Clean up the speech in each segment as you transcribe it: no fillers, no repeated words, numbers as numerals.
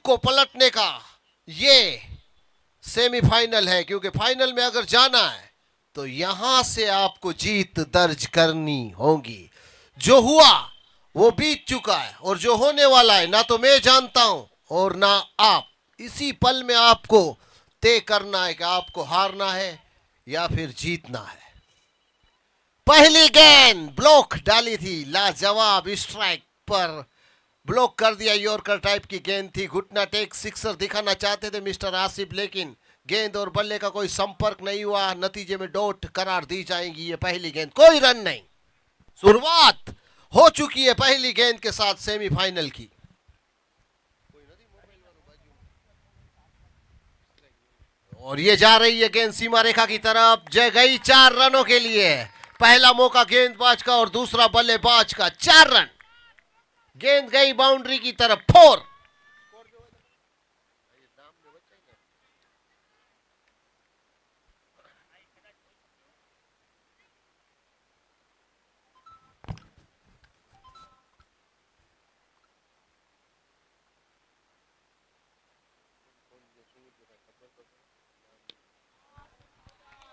को पलटने का ये सेमीफाइनल है, क्योंकि फाइनल में अगर जाना है तो यहां से आपको जीत दर्ज करनी होगी। जो हुआ वो बीत चुका है, और जो होने वाला है ना तो मैं जानता हूं और ना आप। इसी पल में आपको तय करना है कि आपको हारना है या फिर जीतना है। पहली गेंद ब्लॉक डाली थी, लाजवाब स्ट्राइक पर ब्लॉक कर दिया। यॉर्कर टाइप की गेंद थी, घुटना टेक सिक्सर दिखाना चाहते थे मिस्टर आसिफ, लेकिन गेंद और बल्ले का कोई संपर्क नहीं हुआ। नतीजे में डॉट करार दी जाएगी। ये पहली गेंद, कोई रन नहीं। शुरुआत हो चुकी है पहली गेंद के साथ सेमीफाइनल की। और ये जा रही है गेंद सीमा रेखा की तरफ, जय गई 4 रनों के लिए। पहला मौका गेंदबाज का और दूसरा बल्लेबाज का। 4 रन, गेंद गई बाउंड्री की तरफ। 4।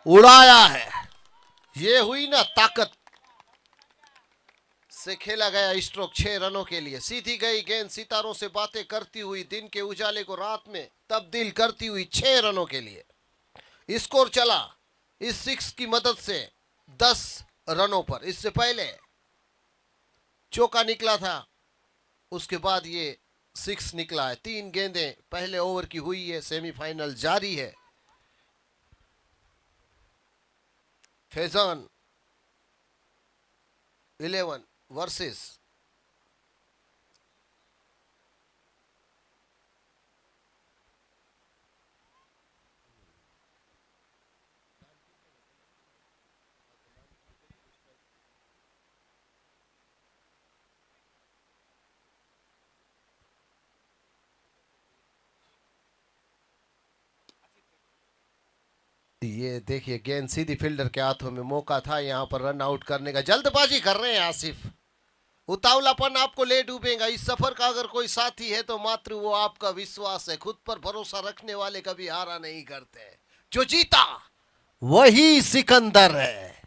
उड़ाया है, ये हुई ना ताकत से खेला गया स्ट्रोक 6 रनों के लिए। सीधी गई गेंद सितारों से बातें करती हुई, दिन के उजाले को रात में तब्दील करती हुई 6 रनों के लिए। स्कोर चला इस 6 की मदद से 10 रनों पर। इससे पहले चौका निकला था, उसके बाद ये 6 निकला है। 3 गेंदें पहले ओवर की हुई है। सेमीफाइनल जारी है। फैजान 11 वर्सेस ये देखिए गेंद सीधी फील्डर के हाथों में। मौका था यहां पर रन आउट करने का। जल्दबाजी कर रहे हैं आसिफ, उतावलापन आपको ले डूबेगा। इस सफर का अगर कोई साथी है तो मात्र वो आपका विश्वास है। खुद पर भरोसा रखने वाले कभी हारा नहीं करते। जो जीता वही सिकंदर है,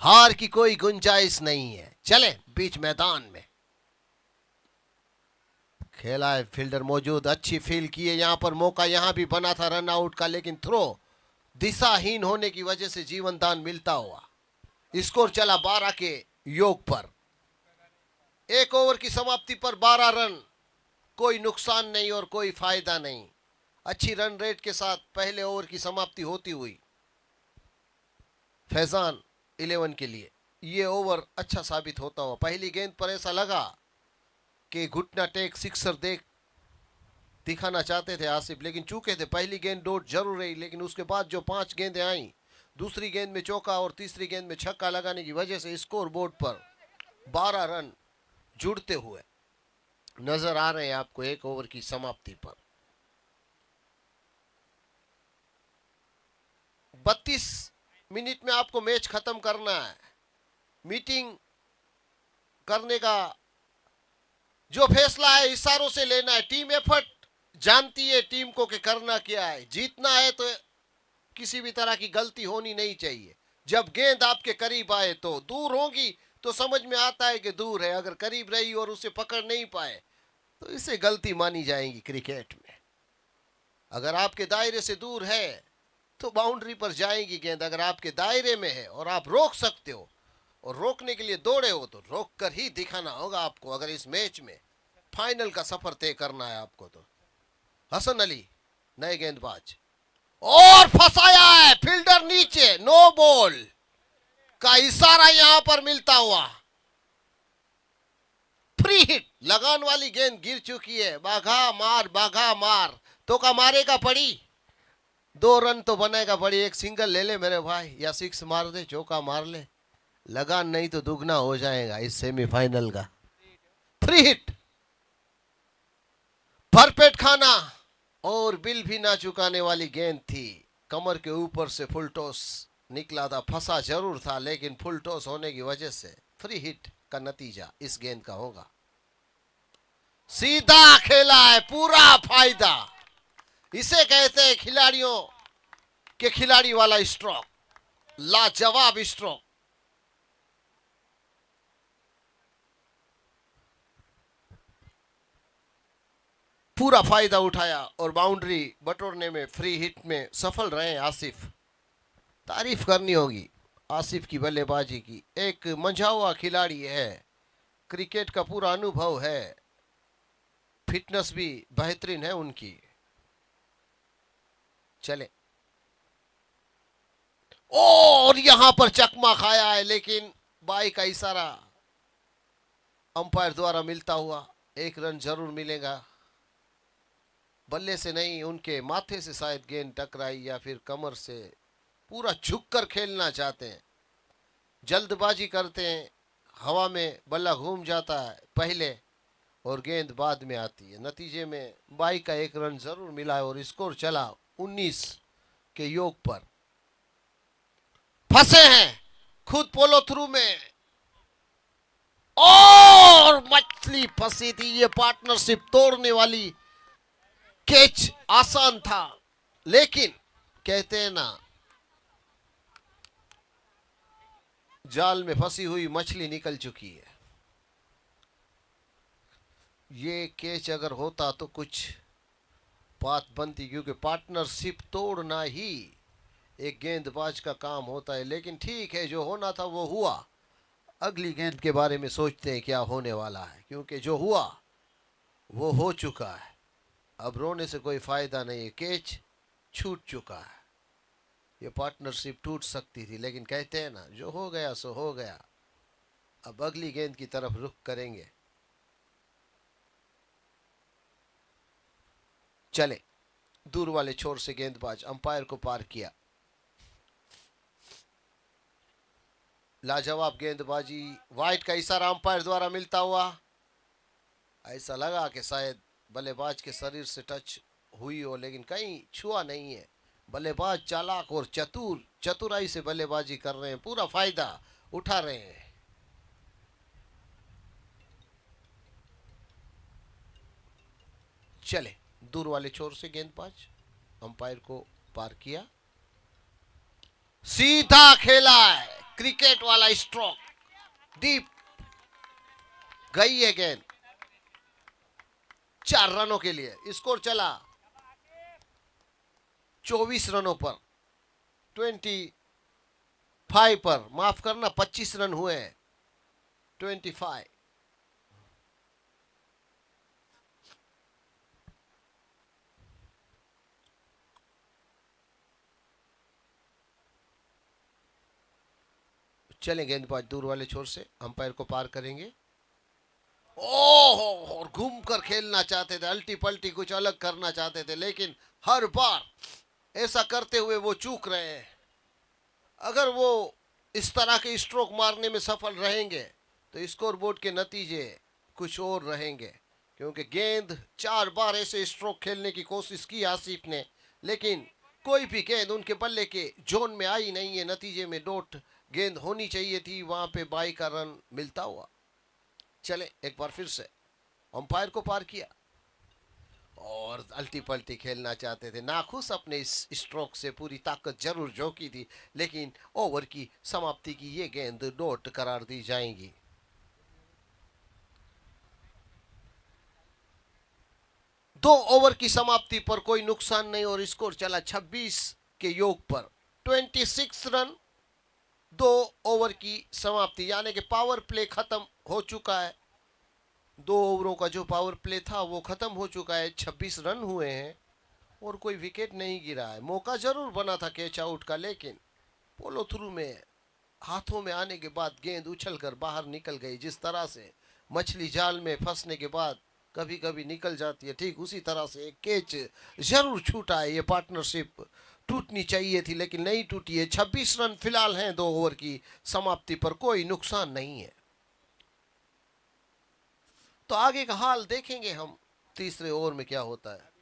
हार की कोई गुंजाइश नहीं है। चले बीच मैदान में खेला है, फील्डर मौजूद, अच्छी फील की है। यहां पर मौका यहां भी बना था रन आउट का, लेकिन थ्रो दिशाहीन होने की वजह से जीवन दान मिलता हुआ। स्कोर चला 12 के योग पर। 1 ओवर की समाप्ति पर 12 रन, कोई नुकसान नहीं और कोई फायदा नहीं। अच्छी रन रेट के साथ पहले ओवर की समाप्ति होती हुई फैजान 11 के लिए ये ओवर अच्छा साबित होता हुआ। पहली गेंद पर ऐसा लगा कि घुटना टेक सिक्सर दिखाना चाहते थे आसिफ, लेकिन चूके थे। पहली गेंद डॉट जरूर रही, लेकिन उसके बाद जो 5 गेंदें आई, दूसरी गेंद में चौका और तीसरी गेंद में छक्का लगाने की वजह से स्कोर बोर्ड पर 12 रन जुड़ते हुए नजर आ रहे हैं आपको 1 ओवर की समाप्ति पर। 32 मिनट में आपको मैच खत्म करना है। मीटिंग करने का जो फैसला है इशारों से लेना है। टीम एफर्ट जानती है टीम को कि करना क्या है। जीतना है तो किसी भी तरह की गलती होनी नहीं चाहिए। जब गेंद आपके करीब आए तो दूर होगी तो समझ में आता है कि दूर है, अगर करीब रही और उसे पकड़ नहीं पाए तो इसे गलती मानी जाएगी क्रिकेट में। अगर आपके दायरे से दूर है तो बाउंड्री पर जाएगी गेंद। अगर आपके दायरे में है और आप रोक सकते हो और रोकने के लिए दौड़े हो तो रोक कर ही दिखाना होगा आपको, अगर इस मैच में फाइनल का सफर तय करना है आपको तो। हसन अली नए गेंदबाज, और फंसाया है फील्डर नीचे। नो बॉल का इशारा यहां पर मिलता हुआ। फ्री हिट, लगान वाली गेंद गिर चुकी है। बाघा मार तो का मारेगा पड़ी। 2 रन तो बनेगा पड़ी। एक सिंगल ले ले मेरे भाई, या 6 मार दे, चौका मार ले, लगान नहीं तो दुगना हो जाएगा इस सेमीफाइनल का। फ्री हिट, भरपेट खाना और बिल भी ना चुकाने वाली गेंद थी। कमर के ऊपर से फुल टॉस निकला था। फंसा जरूर था, लेकिन फुल टॉस होने की वजह से फ्री हिट का नतीजा इस गेंद का होगा। सीधा खेला है, पूरा फायदा। इसे कहते हैं खिलाड़ियों के खिलाड़ी वाला स्ट्रोक, लाजवाब स्ट्रोक। पूरा फायदा उठाया और बाउंड्री बटोरने में, फ्री हिट में सफल रहे आसिफ। तारीफ करनी होगी आसिफ की बल्लेबाजी की। एक मंझा हुआ खिलाड़ी है, क्रिकेट का पूरा अनुभव है, फिटनेस भी बेहतरीन है उनकी। चले, और यहां पर चकमा खाया है, लेकिन बाई का इशारा अंपायर द्वारा मिलता हुआ 1 रन जरूर मिलेगा। बल्ले से नहीं, उनके माथे से शायद गेंद टकराई या फिर कमर से। पूरा झुककर खेलना चाहते हैं, जल्दबाजी करते हैं, हवा में बल्ला घूम जाता है पहले और गेंद बाद में आती है। नतीजे में बाई का 1 रन जरूर मिला है और स्कोर चला 19 के योग पर। फंसे हैं खुद पोलो थ्रू में, और मछली फंसी थी। ये पार्टनरशिप तोड़ने वाली कैच आसान था, लेकिन कहते हैं ना, जाल में फंसी हुई मछली निकल चुकी है। ये कैच अगर होता तो कुछ बात बनती, क्योंकि पार्टनरशिप तोड़ना ही एक गेंदबाज का काम होता है। लेकिन ठीक है, जो होना था वो हुआ। अगली गेंद के बारे में सोचते हैं क्या होने वाला है, क्योंकि जो हुआ वो हो चुका है। अब रोने से कोई फायदा नहीं है, कैच छूट चुका है। ये पार्टनरशिप टूट सकती थी, लेकिन कहते हैं ना, जो हो गया सो हो गया। अब अगली गेंद की तरफ रुख करेंगे। चले, दूर वाले छोर से गेंदबाज अंपायर को पार किया। लाजवाब गेंदबाजी, वाइट का इशारा अंपायर द्वारा मिलता हुआ। ऐसा लगा कि शायद बल्लेबाज के शरीर से टच हुई हो, लेकिन कहीं छुआ नहीं है। बल्लेबाज चालाक और चतुराई से बल्लेबाजी कर रहे हैं, पूरा फायदा उठा रहे हैं। चले, दूर वाले छोर से गेंदबाज अंपायर को पार किया, सीधा खेला है, क्रिकेट वाला स्ट्रोक, डीप गई है गेंद। 4 रनों के लिए स्कोर चला 24 रनों पर, 25 पर, माफ करना 25 रन हुए, 25। चले, गेंदबाज दूर वाले छोर से अंपायर को पार करेंगे। ओह, और घूम कर खेलना चाहते थे, अल्टी पल्टी कुछ अलग करना चाहते थे, लेकिन हर बार ऐसा करते हुए वो चूक रहे हैं। अगर वो इस तरह के स्ट्रोक मारने में सफल रहेंगे तो स्कोर बोर्ड के नतीजे कुछ और रहेंगे, क्योंकि गेंद 4 बार ऐसे स्ट्रोक खेलने की कोशिश की आसिफ ने, लेकिन कोई भी गेंद उनके बल्ले के जोन में आई नहीं है। नतीजे में डॉट गेंद होनी चाहिए थी, वहां पे बाई का रन मिलता हुआ। चले, एक बार फिर से अंपायर को पार किया और अल्टी पल्टी खेलना चाहते थे। नाखुश अपने इस स्ट्रोक से, पूरी ताकत जरूर झोंकी थी, लेकिन ओवर की समाप्ति की ये गेंद डॉट करार दी जाएंगी। दो ओवर की समाप्ति पर कोई नुकसान नहीं और स्कोर चला 26 के योग पर, 26 रन। 2 ओवर की समाप्ति, यानी कि पावर प्ले खत्म हो चुका है। 2 ओवरों का जो पावर प्ले था वो खत्म हो चुका है। 26 रन हुए हैं और कोई विकेट नहीं गिरा है। मौका जरूर बना था कैच आउट का, लेकिन पोलो थ्रू में हाथों में आने के बाद गेंद उछलकर बाहर निकल गई। जिस तरह से मछली जाल में फंसने के बाद कभी कभी निकल जाती है, ठीक उसी तरह से एक कैच जरूर छूटा है। ये पार्टनरशिप टूटनी चाहिए थी, लेकिन नहीं टूटी है। 26 रन फिलहाल हैं 2 ओवर की समाप्ति पर, कोई नुकसान नहीं है। तो आगे का हाल देखेंगे हम, तीसरे ओवर में क्या होता है।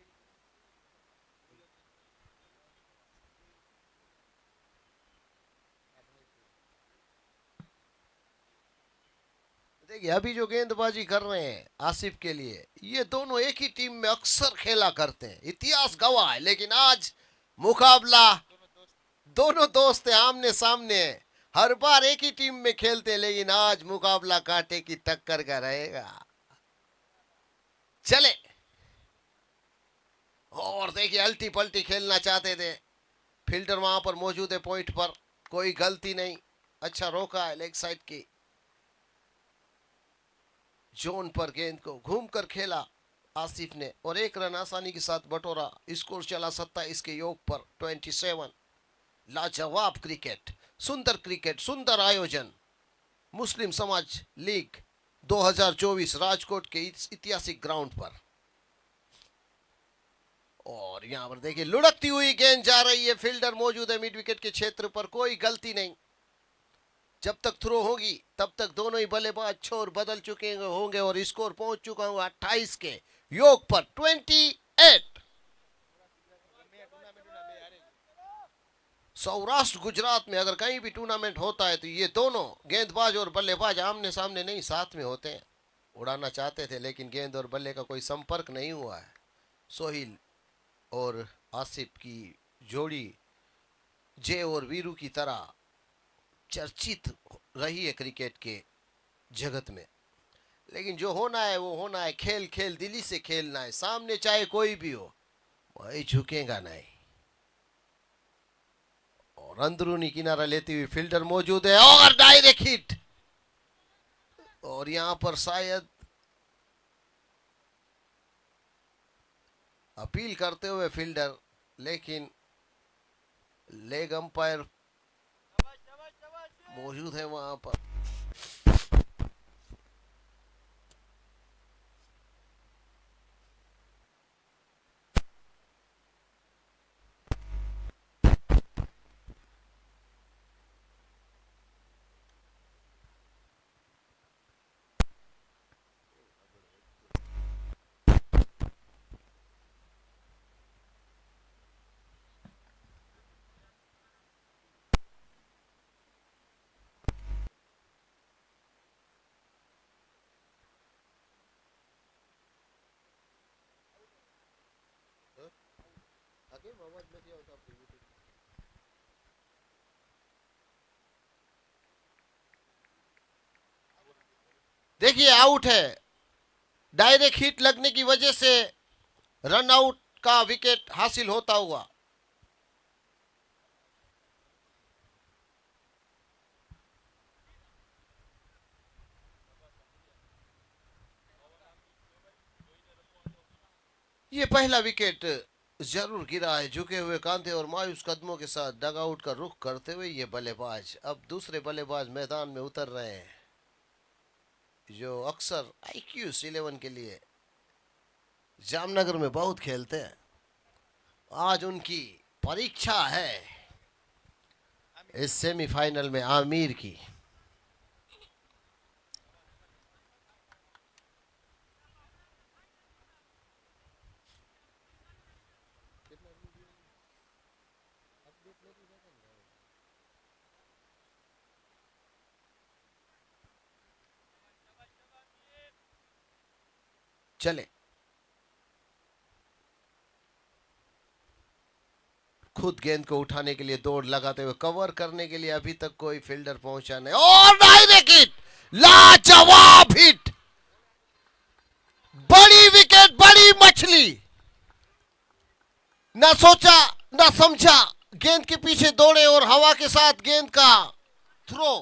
देखिए अभी जो गेंदबाजी कर रहे हैं आसिफ के लिए, ये दोनों एक ही टीम में अक्सर खेला करते हैं, इतिहास गवाह है। लेकिन आज मुकाबला, दोनों दोस्त हैं, आमने सामने हैं, हर बार एक ही टीम में खेलते हैं, लेकिन आज मुकाबला कांटे की टक्कर का रहेगा। चले, और देखिए अल्टी पल्टी खेलना चाहते थे, फील्डर वहां पर मौजूद है पॉइंट पर, कोई गलती नहीं, अच्छा रोका है लेग साइड की जोन पर, गेंद को घूमकर खेला आसिफ ने और एक रन आसानी के साथ बटोरा। स्कोर चला 27 के योग पर 27। लाजवाब क्रिकेट, सुंदर क्रिकेट, सुंदर आयोजन। मुस्लिम समाज लीग 2024 राजकोट के इस ऐतिहासिक ग्राउंड पर। और यहां पर देखिए लुढ़कती हुई गेंद जा रही है, फील्डर मौजूद है मिड विकेट के क्षेत्र पर, कोई गलती नहीं। जब तक थ्रो होगी तब तक दोनों ही बल्लेबाज छोर बदल चुके होंगे और स्कोर पहुंच चुका होगा 28 के योग पर 28। सौराष्ट्र गुजरात में अगर कहीं भी टूर्नामेंट होता है तो ये दोनों गेंदबाज और बल्लेबाज आमने सामने नहीं साथ में होते हैं। उड़ाना चाहते थे लेकिन गेंद और बल्ले का कोई संपर्क नहीं हुआ है। सोहिल और आसिफ की जोड़ी जे और वीरू की तरह चर्चित रही है क्रिकेट के जगत में, लेकिन जो होना है वो होना है। खेल खेल दिली से खेलना है, सामने चाहे कोई भी हो वही झुकेगा नहीं। और अंदरूनी किनारा लेती हुई फील्डर मौजूद है और डायरेक्ट हिट, और यहां पर शायद अपील करते हुए फील्डर, लेकिन लेग अंपायर मौजूद है वहां पर। देखिए आउट है, डायरेक्ट हिट लगने की वजह से रन आउट का विकेट हासिल होता हुआ। ये पहला विकेट जरूर गिरा है, झुके हुए कांधे और मायूस कदमों के साथ डगआउट का रुख करते हुए ये बल्लेबाज। अब दूसरे बल्लेबाज मैदान में उतर रहे हैं, जो अक्सर IQ 11 के लिए जामनगर में बहुत खेलते हैं। आज उनकी परीक्षा है इस सेमीफाइनल में आमिर की। चले, खुद गेंद को उठाने के लिए दौड़ लगाते हुए, कवर करने के लिए अभी तक कोई फील्डर पहुंचा नहीं, और डायरेक्ट हिट, लाजवाब हिट, बड़ी विकेट, बड़ी मछली। ना सोचा ना समझा, गेंद के पीछे दौड़े और हवा के साथ गेंद का थ्रो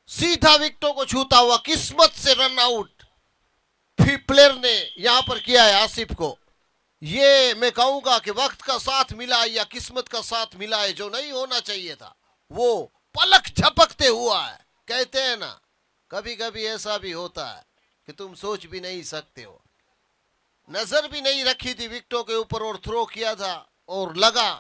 सीधा विकेटों को छूता हुआ, किस्मत से रन आउट प्लेयर ने यहां पर किया है आसिफ को। ये मैं कहूंगा कि वक्त का साथ मिला या किस्मत का साथ मिला है, जो नहीं होना चाहिए था वो पलक झपकते हुआ है। कहते हैं ना, कभी कभी ऐसा भी होता है कि तुम सोच भी नहीं सकते हो। नजर भी नहीं रखी थी विकेटों के ऊपर और थ्रो किया था और लगा,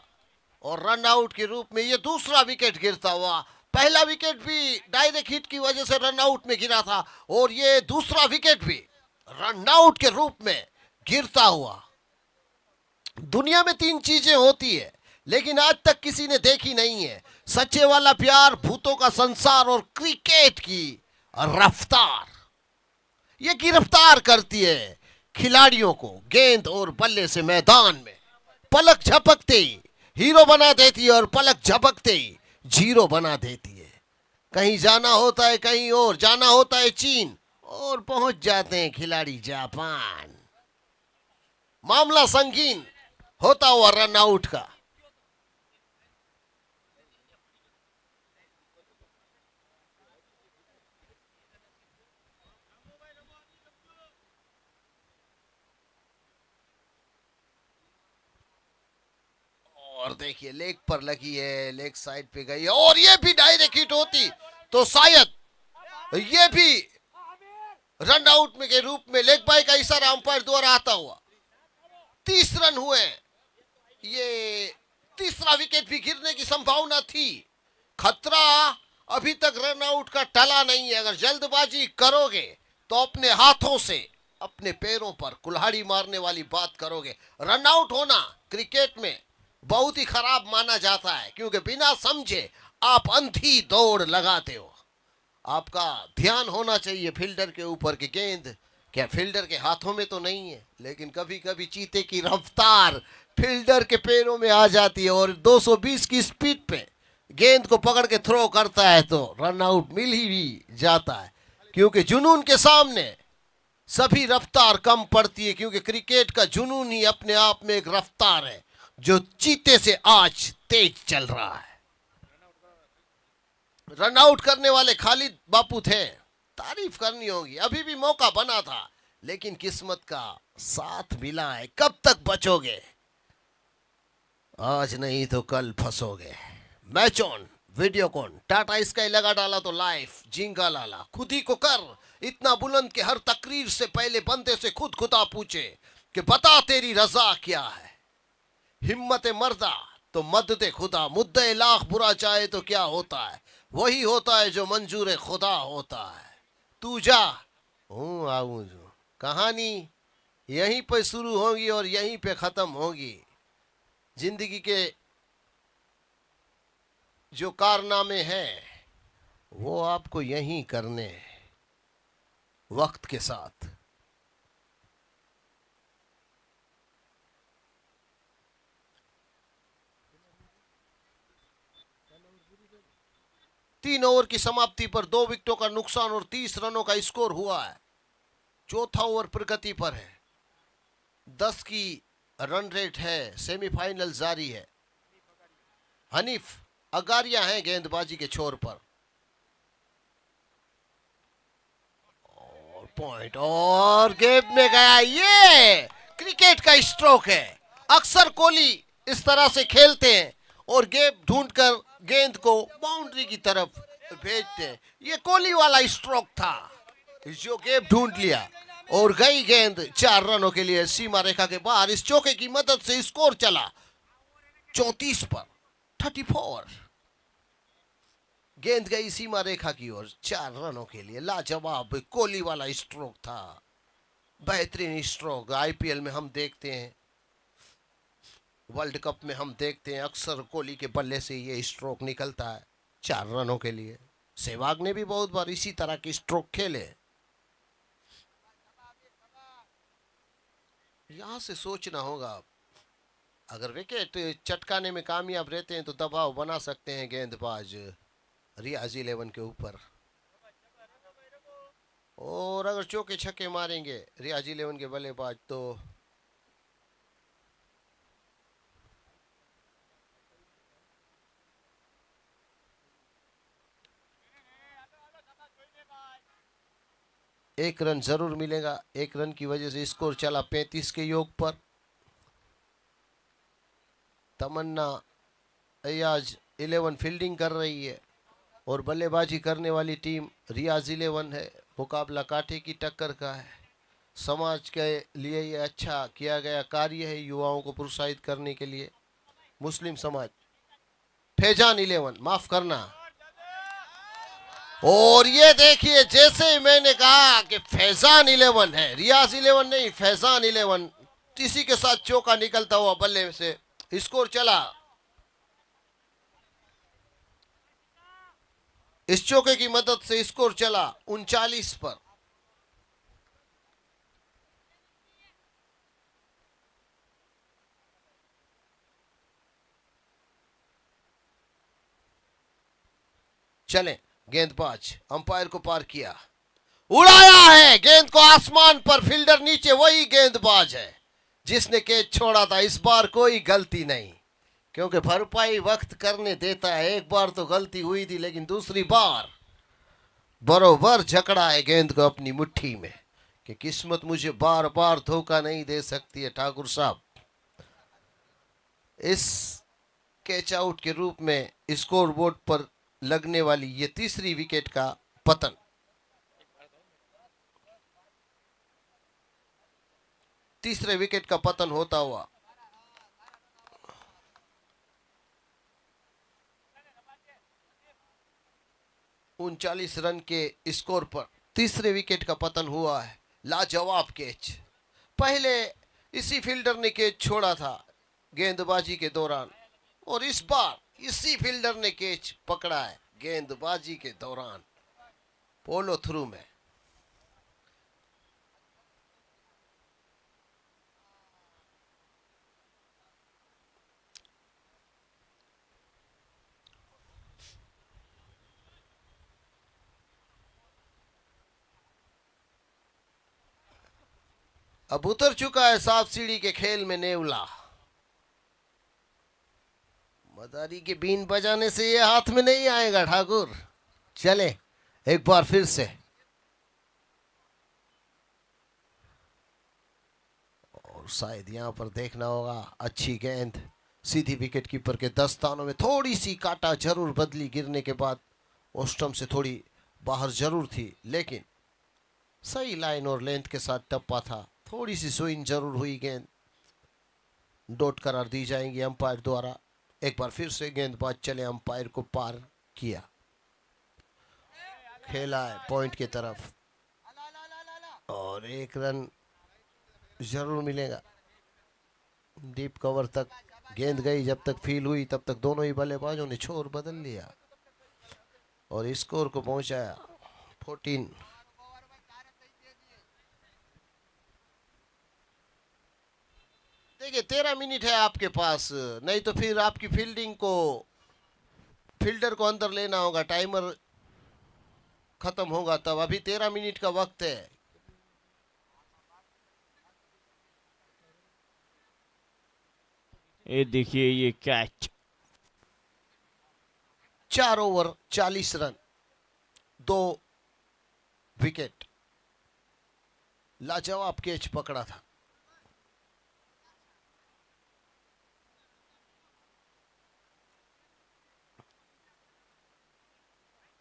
और रन आउट के रूप में ये दूसरा विकेट गिरता हुआ। पहला विकेट भी डायरेक्ट हिट की वजह से रन आउट में गिरा था, और ये दूसरा विकेट भी रन आउट के रूप में गिरता हुआ। दुनिया में 3 चीजें होती है, लेकिन आज तक किसी ने देखी नहीं है: सच्चे वाला प्यार, भूतों का संसार और क्रिकेट की रफ्तार। ये गिरफ्तार करती है खिलाड़ियों को गेंद और बल्ले से मैदान में। पलक झपकते ही हीरो बना देती है और पलक झपकते ही जीरो बना देती है। कहीं जाना होता है, कहीं और जाना होता है चीन, और पहुंच जाते हैं खिलाड़ी जापान। मामला संगीन होता हुआ रन आउट का। और देखिए लेग पर लगी है, लेग साइड पे गई है, और ये भी डायरेक्ट हिट होती तो शायद ये भी रन आउट में के रूप में लेग बाय का इशारा अंपायर द्वारा आता हुआ। 30 रन हुए। ये तीसरा विकेट भी गिरने की संभावना थी। खतरा अभी तक रन आउट का टला नहीं है। अगर जल्दबाजी करोगे तो अपने हाथों से अपने पैरों पर कुल्हाड़ी मारने वाली बात करोगे। रन आउट होना क्रिकेट में बहुत ही खराब माना जाता है, क्योंकि बिना समझे आप अंधी दौड़ लगाते हो। आपका ध्यान होना चाहिए फील्डर के ऊपर कि गेंद क्या फील्डर के हाथों में तो नहीं है, लेकिन कभी कभी चीते की रफ्तार फील्डर के पैरों में आ जाती है और 220 की स्पीड पे गेंद को पकड़ के थ्रो करता है तो रन आउट मिल ही भी जाता है। क्योंकि जुनून के सामने सभी रफ्तार कम पड़ती है, क्योंकि क्रिकेट का जुनून ही अपने आप में एक रफ्तार है जो चीते से आज तेज चल रहा है। रन आउट करने वाले खालिद बापू थे, तारीफ करनी होगी। अभी भी मौका बना था, लेकिन किस्मत का साथ मिला है। कब तक बचोगे? आज नहीं तो कल फंसोगे। Match on, Videocon, Tata Sky लगा डाला तो लाइव जिंगा लाला। खुद ही को कर इतना बुलंद के हर तकरीर से पहले बंदे से खुद खुदा पूछे कि बता तेरी रजा क्या है। हिम्मत मर्दा तो मदद खुदा, मुद्दे लाख बुरा चाहे तो क्या होता है, वही होता है जो मंजूर खुदा होता है। तू जा हूं आऊं जो। कहानी यहीं पे शुरू होगी और यहीं पे खत्म होगी। जिंदगी के जो कारनामे हैं वो आपको यहीं करने हैं वक्त के साथ। तीन ओवर की समाप्ति पर 2 विकेटों का नुकसान और 30 रनों का स्कोर हुआ है। चौथा ओवर प्रगति पर है। 10 की रन रेट है। सेमीफाइनल जारी है। हनीफ अगारिया है गेंदबाजी के छोर पर। और पॉइंट और गेम में गया। ये क्रिकेट का स्ट्रोक है। अक्सर कोहली इस तरह से खेलते हैं और गेप ढूंढकर गेंद को बाउंड्री की तरफ भेजते हैं। ये कोहली वाला स्ट्रोक था जो गेप ढूंढ लिया और गई गेंद 4 रनों के लिए सीमा रेखा के बाहर। इस चौके की मदद से स्कोर चला 34 पर 34। गेंद गई सीमा रेखा की ओर 4 रनों के लिए। लाजवाब कोहली वाला स्ट्रोक था। बेहतरीन स्ट्रोक आईपीएल में हम देखते हैं, वर्ल्ड कप में हम देखते हैं, अक्सर कोहली के बल्ले से ये स्ट्रोक निकलता है 4 रनों के लिए। सहवाग ने भी बहुत बार इसी तरह के स्ट्रोक खेले। यहां से सोचना होगा, अगर विकेट चटकाने में कामयाब रहते हैं तो दबाव बना सकते हैं गेंदबाज रियाज 11 के ऊपर। और अगर चौके छक्के मारेंगे रियाज 11 के बल्लेबाज तो एक रन जरूर मिलेगा। 1 रन की वजह से स्कोर चला 35 के योग पर। तमन्ना अयाज 11 फील्डिंग कर रही है और बल्लेबाजी करने वाली टीम रियाज 11 है। मुकाबला कांटे की टक्कर का है। समाज के लिए ये अच्छा किया गया कार्य है, युवाओं को प्रोत्साहित करने के लिए। मुस्लिम समाज फैजान 11, माफ करना। और ये देखिए, जैसे मैंने कहा कि फैजान 11 है, रियाज 11 नहीं, फैजान 11, इसी के साथ चौका निकलता हुआ बल्ले से स्कोर चला। इस चौके की मदद से स्कोर चला 39 पर। चले, गेंदबाज अंपायर को पार किया, उड़ाया है गेंद को आसमान पर, फील्डर नीचे, वही गेंदबाज है जिसने कैच छोड़ा था। इस बार कोई गलती नहीं, क्योंकि भरपाई वक्त करने देता है। एक बार तो गलती हुई थी, लेकिन दूसरी बार बरोबर जकड़ा है गेंद को अपनी मुट्ठी में कि किस्मत मुझे बार बार धोखा नहीं दे सकती है। ठाकुर साहब, इस कैच आउट के रूप में स्कोर बोर्ड पर लगने वाली ये तीसरी विकेट का पतन। तीसरे विकेट का पतन होता हुआ 39 रन के स्कोर पर तीसरे विकेट का पतन हुआ है। लाजवाब कैच, पहले इसी फील्डर ने कैच छोड़ा था गेंदबाजी के दौरान, और इस बार इसी फील्डर ने कैच पकड़ा है गेंदबाजी के दौरान, पोलो थ्रू में। अब उतर चुका है सांप सीढ़ी के खेल में नेवला। मदारी के बीन बजाने से ये हाथ में नहीं आएगा ठाकुर। चले एक बार फिर से, और शायद यहां पर देखना होगा, अच्छी गेंद सीधी विकेट कीपर के दस्तानों में, थोड़ी सी काटा जरूर बदली गिरने के बाद, ओस्टम से थोड़ी बाहर जरूर थी, लेकिन सही लाइन और लेंथ के साथ टप्पा था। थोड़ी सी स्विंग जरूर हुई, गेंद डॉट करार दी जाएंगी अंपायर द्वारा। एक बार फिर से गेंदबाज चले, अंपायर को पार किया, खेला है पॉइंट की तरफ, और एक रन जरूर मिलेगा। डीप कवर तक गेंद गई, जब तक फील हुई तब तक दोनों ही बल्लेबाजों ने छोर बदल लिया और स्कोर को पहुंचाया 14। देखिए 13 मिनट है आपके पास, नहीं तो फिर आपकी फील्डिंग को, फील्डर को अंदर लेना होगा, टाइमर खत्म होगा तब। अभी 13 मिनट का वक्त है। ये देखिए ये कैच, 4 ओवर 40 रन, 2 विकेट, लाजवाब कैच पकड़ा था।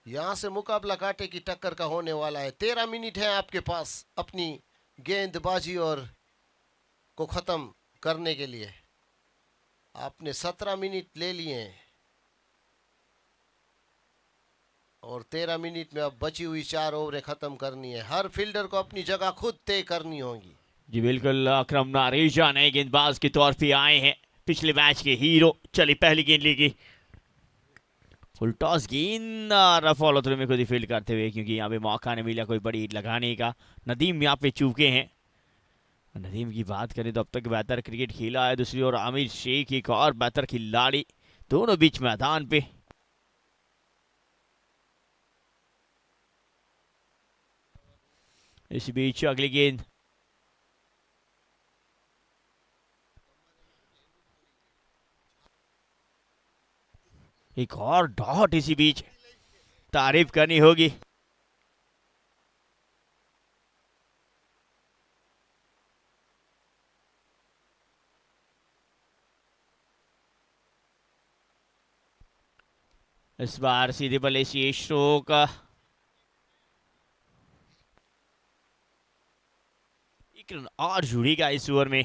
यहां से मुकाबला कांटे की टक्कर का होने वाला है। 13 मिनट है आपके पास अपनी गेंदबाजी और को खत्म करने के लिए। आपने 17 मिनट ले लिए हैं और 13 मिनट में अब बची हुई 4 ओवरें खत्म करनी है। हर फील्डर को अपनी जगह खुद तय करनी होगी। जी बिल्कुल, अकरम नारेजा नए गेंदबाज के तौर पे आए हैं, पिछले मैच के हीरो। चली पहली गेंद लेगी, फुल टॉस गेंद और फॉलो थ्रू में खुद ही फील्ड करते हुए, क्योंकि यहाँ पे मौका नहीं मिला कोई बड़ी हिट लगाने का। नदीम यहाँ पे चूके हैं। नदीम की बात करें तो अब तक बेहतर क्रिकेट खेला है। दूसरी ओर आमिर शेख एक और बेहतर खिलाड़ी, दोनों बीच मैदान पे। इस बीच अगली गेंद, एक और डॉट इसी बीच, तारीफ करनी होगी। इस बार सीधे बल्ले से स्ट्रोक, एक रन और जुड़ेगा इस ओवर में।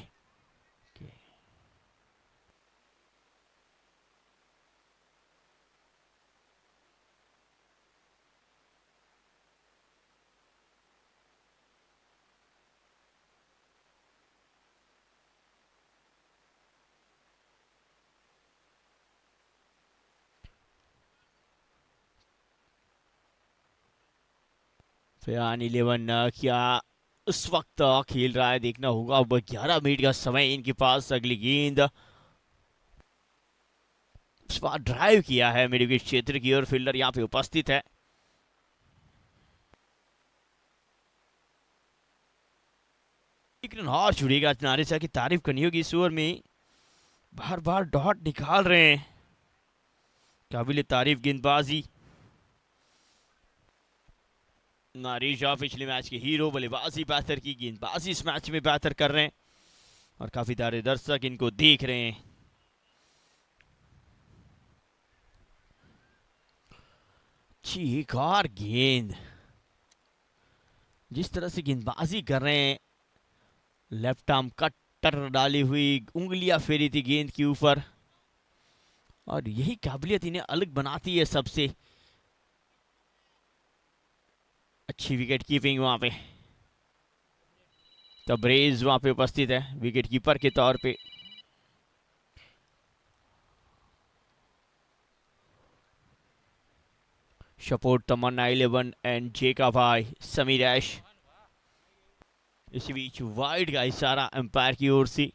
फैन 11 क्या उस वक्त खेल रहा है, देखना होगा। अब 11 मिनट का समय इनके पास। अगली गेंद स्पॉट ड्राइव किया है मिड विकेट क्षेत्र की ओर, फील्डर यहाँ पे उपस्थित है। एक रन और जुड़ेगा, नारिशा की तारीफ करनी होगी इस ओवर में, बार बार डॉट निकाल रहे हैं, काबिल तारीफ गेंदबाजी। नारिशा पिछले मैच के हीरो, बल्लेबाजी बेहतर की, गेंदबाजी इस मैच में बेहतर कर रहे हैं और काफी सारे दर्शक इनको देख रहे हैं। एक और गेंद, जिस तरह से गेंदबाजी कर रहे हैं, लेफ्ट आर्म कटर डाली हुई, उंगलियां फेरी थी गेंद के ऊपर, और यही काबिलियत इन्हें अलग बनाती है सबसे। अच्छी विकेट कीपिंग वहां पे, तबरेज वहां पे उपस्थित है विकेट कीपर के तौर पे। सपोर्ट तमन्ना 11 एंड जे का भाई समीर ऐश। इसी बीच वाइड का इशारा अंपायर की ओर से।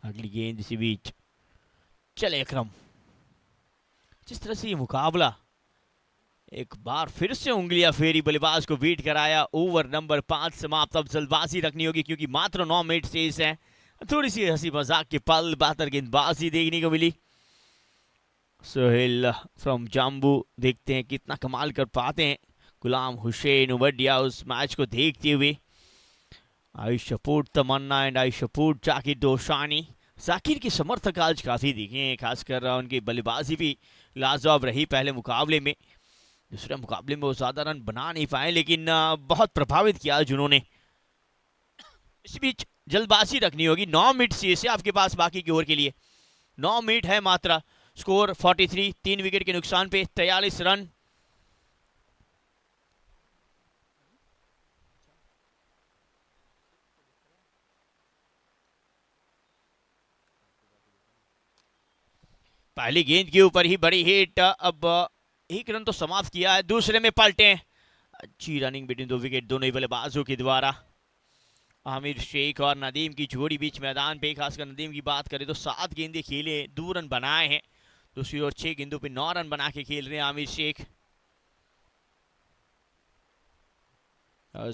अगली गेंद इसी बीच, चले अकरम। जिस तरह से ये मुकाबला, एक बार फिर से उंगलियां फेरी, बल्लेबाज को बीट कराया। ओवर नंबर 5 समाप्त। अब जल्दबाजी रखनी होगी क्योंकि मात्र 9 मिनट शेष हैं। थोड़ी सी हंसी मजाक के पल, बेहतर गेंदबाजी देखने को मिली। सोहेल फ्रॉम जाम्बू, देखते हैं कितना कमाल कर पाते हैं। गुलाम हुसैन उमडिया उस मैच को देखते हुए। I support Tamanna and I support Zakir Doshani. Zakir के समर्थक आज काफी दिखे हैं, खासकर उनकी बल्लेबाजी भी लाजवाब रही पहले मुकाबले में। दूसरे मुकाबले में वो ज्यादा रन बना नहीं पाए, लेकिन बहुत प्रभावित किया जिन्होंने। इसी बीच जल्दबाजी रखनी होगी, 9 मिनट से आपके पास बाकी की ओवर के लिए 9 मिनट है मात्र। स्कोर 43, 3 विकेट के नुकसान पे 43 रन। पहली गेंद के ऊपर ही बड़ी हिट, अब एक रन तो समाप्त किया है, दूसरे में पलटे। अच्छी रनिंग बिटवीन 2 विकेट दोनों ही बल्लेबाजों के द्वारा। आमिर शेख और नदीम की जोड़ी बीच मैदान पे, खासकर नदीम की बात करें तो 7 गेंदे खेले, 2 रन बनाए हैं। दूसरी ओर 6 गेंदों पे 9 रन बना के खेल रहे हैं आमिर शेख।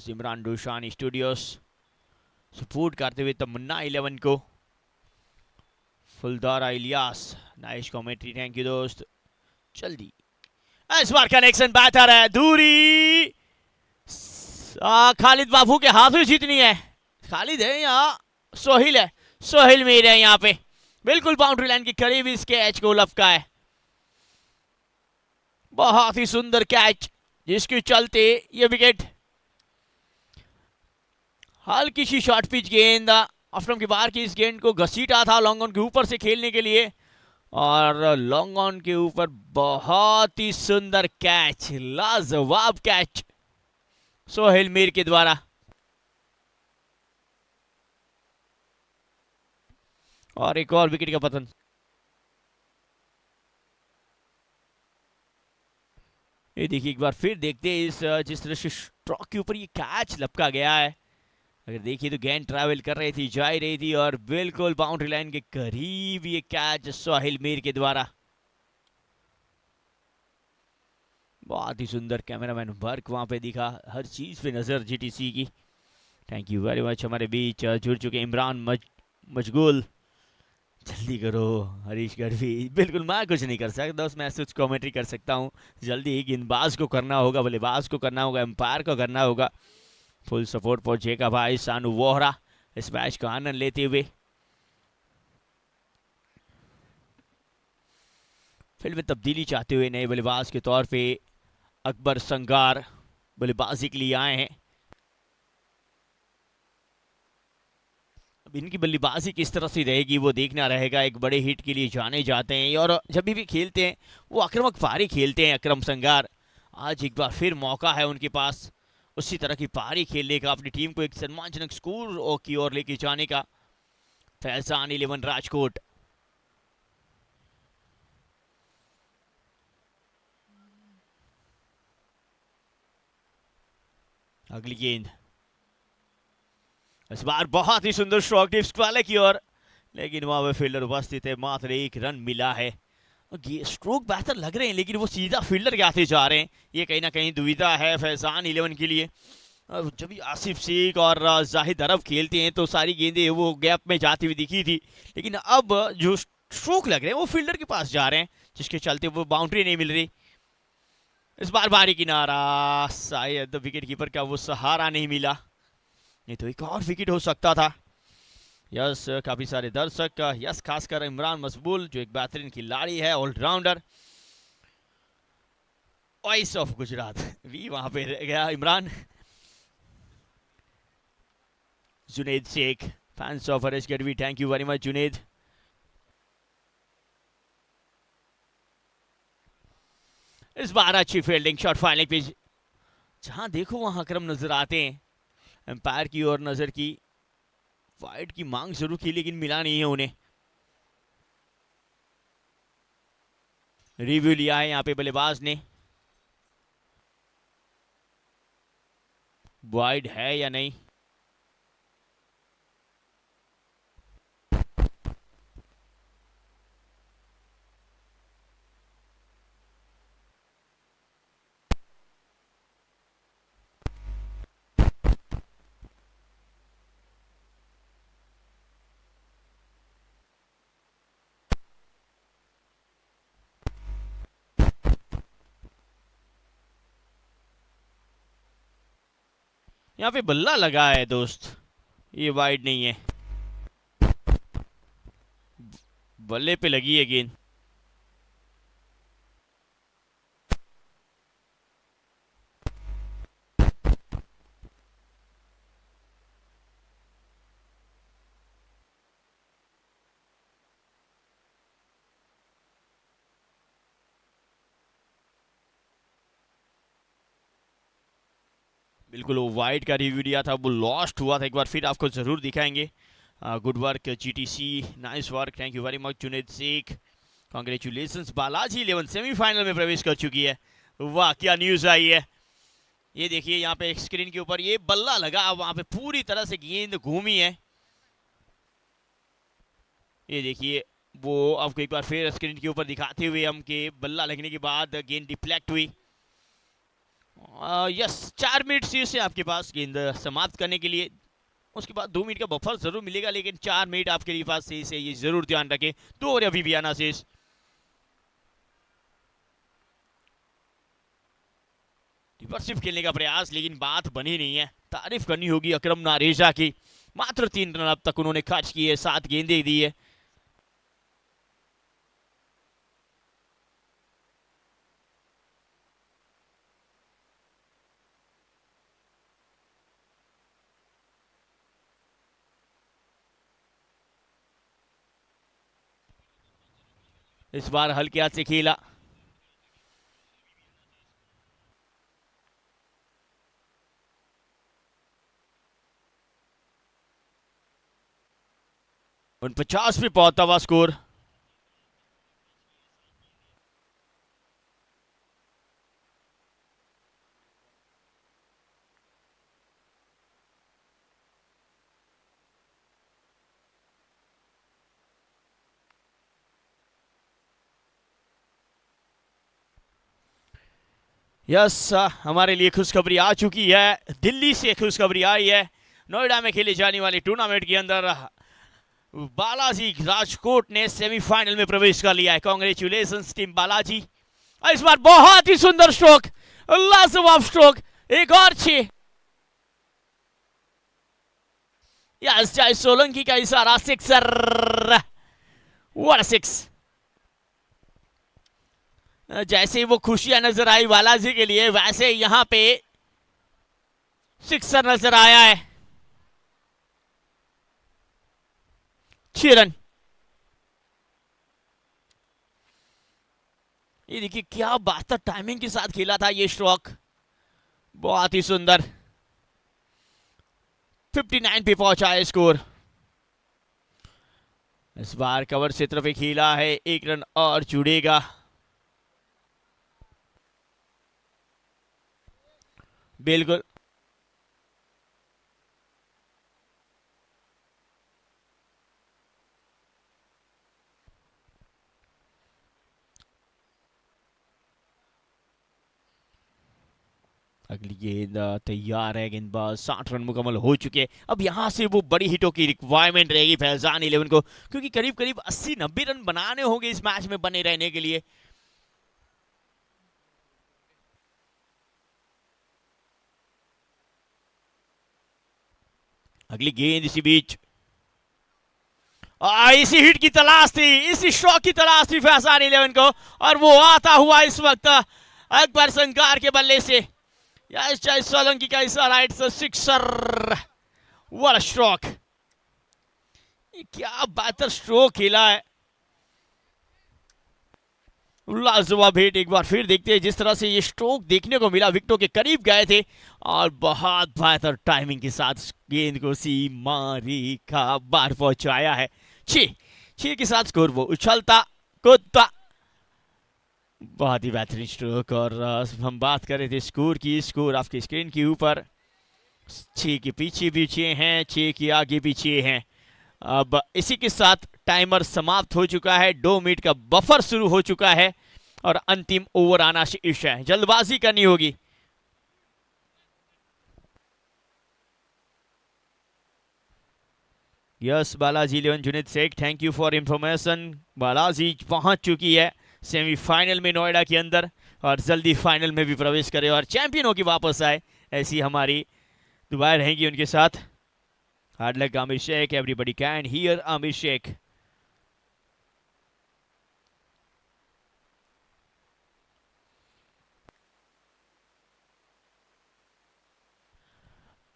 इमरान डोशानी स्टूडियोस सपोर्ट करते हुए तमन्ना 11 को। फुलदारा Ilyas, nice commentary, thank you दोस्त। जल्दी इस बार कनेक्शन बेहतर है, दूरी खालिद बाबू के हाथ में जीतनी है। खालिद है यहाँ, सोहिल है, सोहिल मीर है यहाँ पे, बिल्कुल बाउंड्री लाइन के करीब इस कैच को लपका है। बहुत ही सुंदर कैच, जिसके चलते ये विकेट। हल्की सी शॉर्ट पिच गेंद, ऑफ के बाहर की इस गेंद को घसीटा था लॉन्ग ऑन के ऊपर से खेलने के लिए, और लॉन्ग ऑन के ऊपर बहुत ही सुंदर कैच, लाजवाब कैच सोहेल मीर के द्वारा। और एक और विकेट का पतन। ये देखिए एक बार फिर देखते हैं इस जिस तरह से स्ट्रोक के ऊपर ये कैच लपका गया है। अगर देखिए तो गेंद ट्रैवल कर रही थी, जा रही थी, और बिल्कुल बाउंड्री लाइन के करीब ये कैच सोहेल मीर के द्वारा। बहुत ही सुंदर कैमरामैन वर्क वहां पे दिखा, हर चीज पे नजर जीटीसी की। Thank you very much. हमारे बीच जुड़ चुके इमरान मशगूल, जल्दी करो। हरीश गढ़वी, बिल्कुल मैं कुछ नहीं कर सकता, उसमें कुछ कमेंट्री कर सकता हूँ। जल्दी ही गेंदबाज को करना होगा, बल्लेबाज को करना होगा, एम्पायर को करना होगा। फुल सपोर्ट पहुंचेगा भाई सानू वोहरा इस मैच का आनंद लेते हुए। फील्ड में तब्दीली चाहते हुए नए बल्लेबाज के तौर पे अकबर संगार बल्लेबाजी के लिए आए हैं। अब इनकी बल्लेबाजी किस तरह से रहेगी वो देखना रहेगा। एक बड़े हिट के लिए जाने जाते हैं और जब भी खेलते हैं वो आक्रामक पारी खेलते हैं अकरम संगार। आज एक बार फिर मौका है उनके पास उसी तरह की पारी खेलने का, अपनी टीम को एक सम्मानजनक स्कोर की ओर लेके जाने का। फैजान 11 राजकोट, अगली गेंद इस बार बहुत ही सुंदर स्ट्रोक टिप्स वाले की ओर, लेकिन वहां पे फील्डर उपस्थित है, मात्र एक रन मिला है। स्ट्रोक बेहतर लग रहे हैं लेकिन वो सीधा फील्डर के आते जा रहे हैं, ये कहीं ना कहीं दुविधा है फैजान 11 के लिए। जब भी आसिफ शेख और जाहिद अरब खेलते हैं तो सारी गेंदें वो गैप में जाती हुई दिखी थी, लेकिन अब जो स्ट्रोक लग रहे हैं वो फील्डर के पास जा रहे हैं, जिसके चलते वो बाउंड्री नहीं मिल रही। इस बार बारी किनारा, शायद विकेट कीपर का वो सहारा नहीं मिला, नहीं तो एक और विकेट हो सकता था। यस, काफी सारे दर्शक, यस खासकर इमरान मकबूल जो एक बेहतरीन खिलाड़ी है, ऑलराउंडर, वॉइस ऑफ गुजरात भी वहां पे रह गया Imran. Juned Shaikh, fans of Harish Gadhvi, thank you very much Juned. इस बार अच्छी फील्डिंग, शॉट फाइनलिंग पिच, जहां देखो वहां अकरम नजर आते हैं। एम्पायर की ओर नजर की, वाइड की मांग जरूर की लेकिन मिला नहीं है उन्हें। रिव्यू लिया है यहाँ पे बल्लेबाज ने, वाइड है या नहीं। यहाँ पे बल्ला लगा है दोस्त, ये वाइड नहीं है, बल्ले पे लगी है गेंद। बिल्कुल वो वाइड का रिव्यू दिया था, वो लॉस्ट हुआ था, एक बार फिर आपको जरूर दिखाएंगे। Good work GTC, nice work, thank you very much Juned Shaikh, congratulations. Balaji 11 semifinal में प्रवेश कर चुकी है, वाह क्या न्यूज आई है। ये देखिए यहाँ पे एक स्क्रीन के ऊपर ये बल्ला लगा, वहां पे पूरी तरह से गेंद घूमी है, ये देखिए वो आपको एक बार फिर स्क्रीन के ऊपर दिखाते हुए हम के बल्ला लगने के बाद गेंद डिफ्लेक्ट हुई। यस, 4 मिनट से आपके पास गेंद समाप्त करने के लिए, उसके बाद 2 मिनट का बफर जरूर मिलेगा, लेकिन 4 मिनट आपके लिए पास शेष है, ये जरूर ध्यान रखें। 2 ओवर अभी भी आना शेष। रिवर्सिव खेलने का प्रयास, लेकिन बात बनी नहीं है। तारीफ करनी होगी अकरम नारेजा की, मात्र 3 रन अब तक उन्होंने खर्च किए, 7 गेंदें दी है। इस बार हल्के हाथ से खेला, उन 50 पे पहुंचता हुआ स्कोर। यस, हमारे लिए खुशखबरी आ चुकी है, दिल्ली से खुशखबरी आई है। नोएडा में खेले जाने वाले टूर्नामेंट के अंदर बालाजी राजकोट ने सेमीफाइनल में प्रवेश कर लिया है। Congratulations team Balaji. इस बार बहुत ही सुंदर स्ट्रोक, लाजवाब स्ट्रोक, एक और 6। यस, जय सोलंकी का इशारा, सिक्सर, व्हाट 6। जैसे ही वो खुशियां नजर आई बालाजी के लिए, वैसे यहां पे सिक्सर नजर आया है। 6 रन। ये देखिए क्या बात, टाइमिंग के साथ खेला था ये स्ट्रोक, बहुत ही सुंदर। 59 पे पहुंचा है स्कोर। इस बार कवर क्षेत्र पे खेला है, 1 रन और जुड़ेगा। बिल्कुल अगली गेंद तैयार है, गेंदबाज 60 रन मुकम्मल हो चुके हैं। अब यहां से वो बड़ी हिटों की रिक्वायरमेंट रहेगी फैजान 11 को, क्योंकि करीब करीब 80-90 रन बनाने होंगे इस मैच में बने रहने के लिए। अगली गेंद इसी बीच, इसी हिट की तलाश थी, इसी शॉट की तलाश थी फैजान 11 को, और वो आता हुआ इस वक्त अकबर संगार के बल्ले से। सोलंकी का इस राइट से सिक्सर, व्हाट अ स्ट्रोक, क्या बेहतर स्ट्रोक खेला है, लाजवाब हिट। एक बार फिर देखते हैं जिस तरह से ये स्ट्रोक देखने को मिला, विकेटों के करीब गए थे और बहुत बेहतर टाइमिंग के साथ गेंद को सीमा रेखा बाहर पहुंचाया है। 6 के साथ स्कोर वो उछलता कूदता, बहुत ही बेहतरीन स्ट्रोक। और हम बात कर रहे थे स्कोर की, स्कोर आपकी स्क्रीन के ऊपर 6 के पीछे भी 6 हैं, 6 के आगे भी 6 हैं। अब इसी के साथ टाइमर समाप्त हो चुका है, 2 मिनट का बफर शुरू हो चुका है और अंतिम ओवर आना शेष है, जल्दबाजी करनी होगी। Yes Balaji 11 Juned Shaikh, thank you for information. Balaji पहुंच चुकी है सेमीफाइनल में नोएडा के अंदर, और जल्दी फाइनल में भी प्रवेश करे और चैंपियन होकर वापस आए, ऐसी हमारी दुआएं रहेंगी उनके साथ। Hard luck Aamir Shaikh, everybody can hear Aamir Shaikh.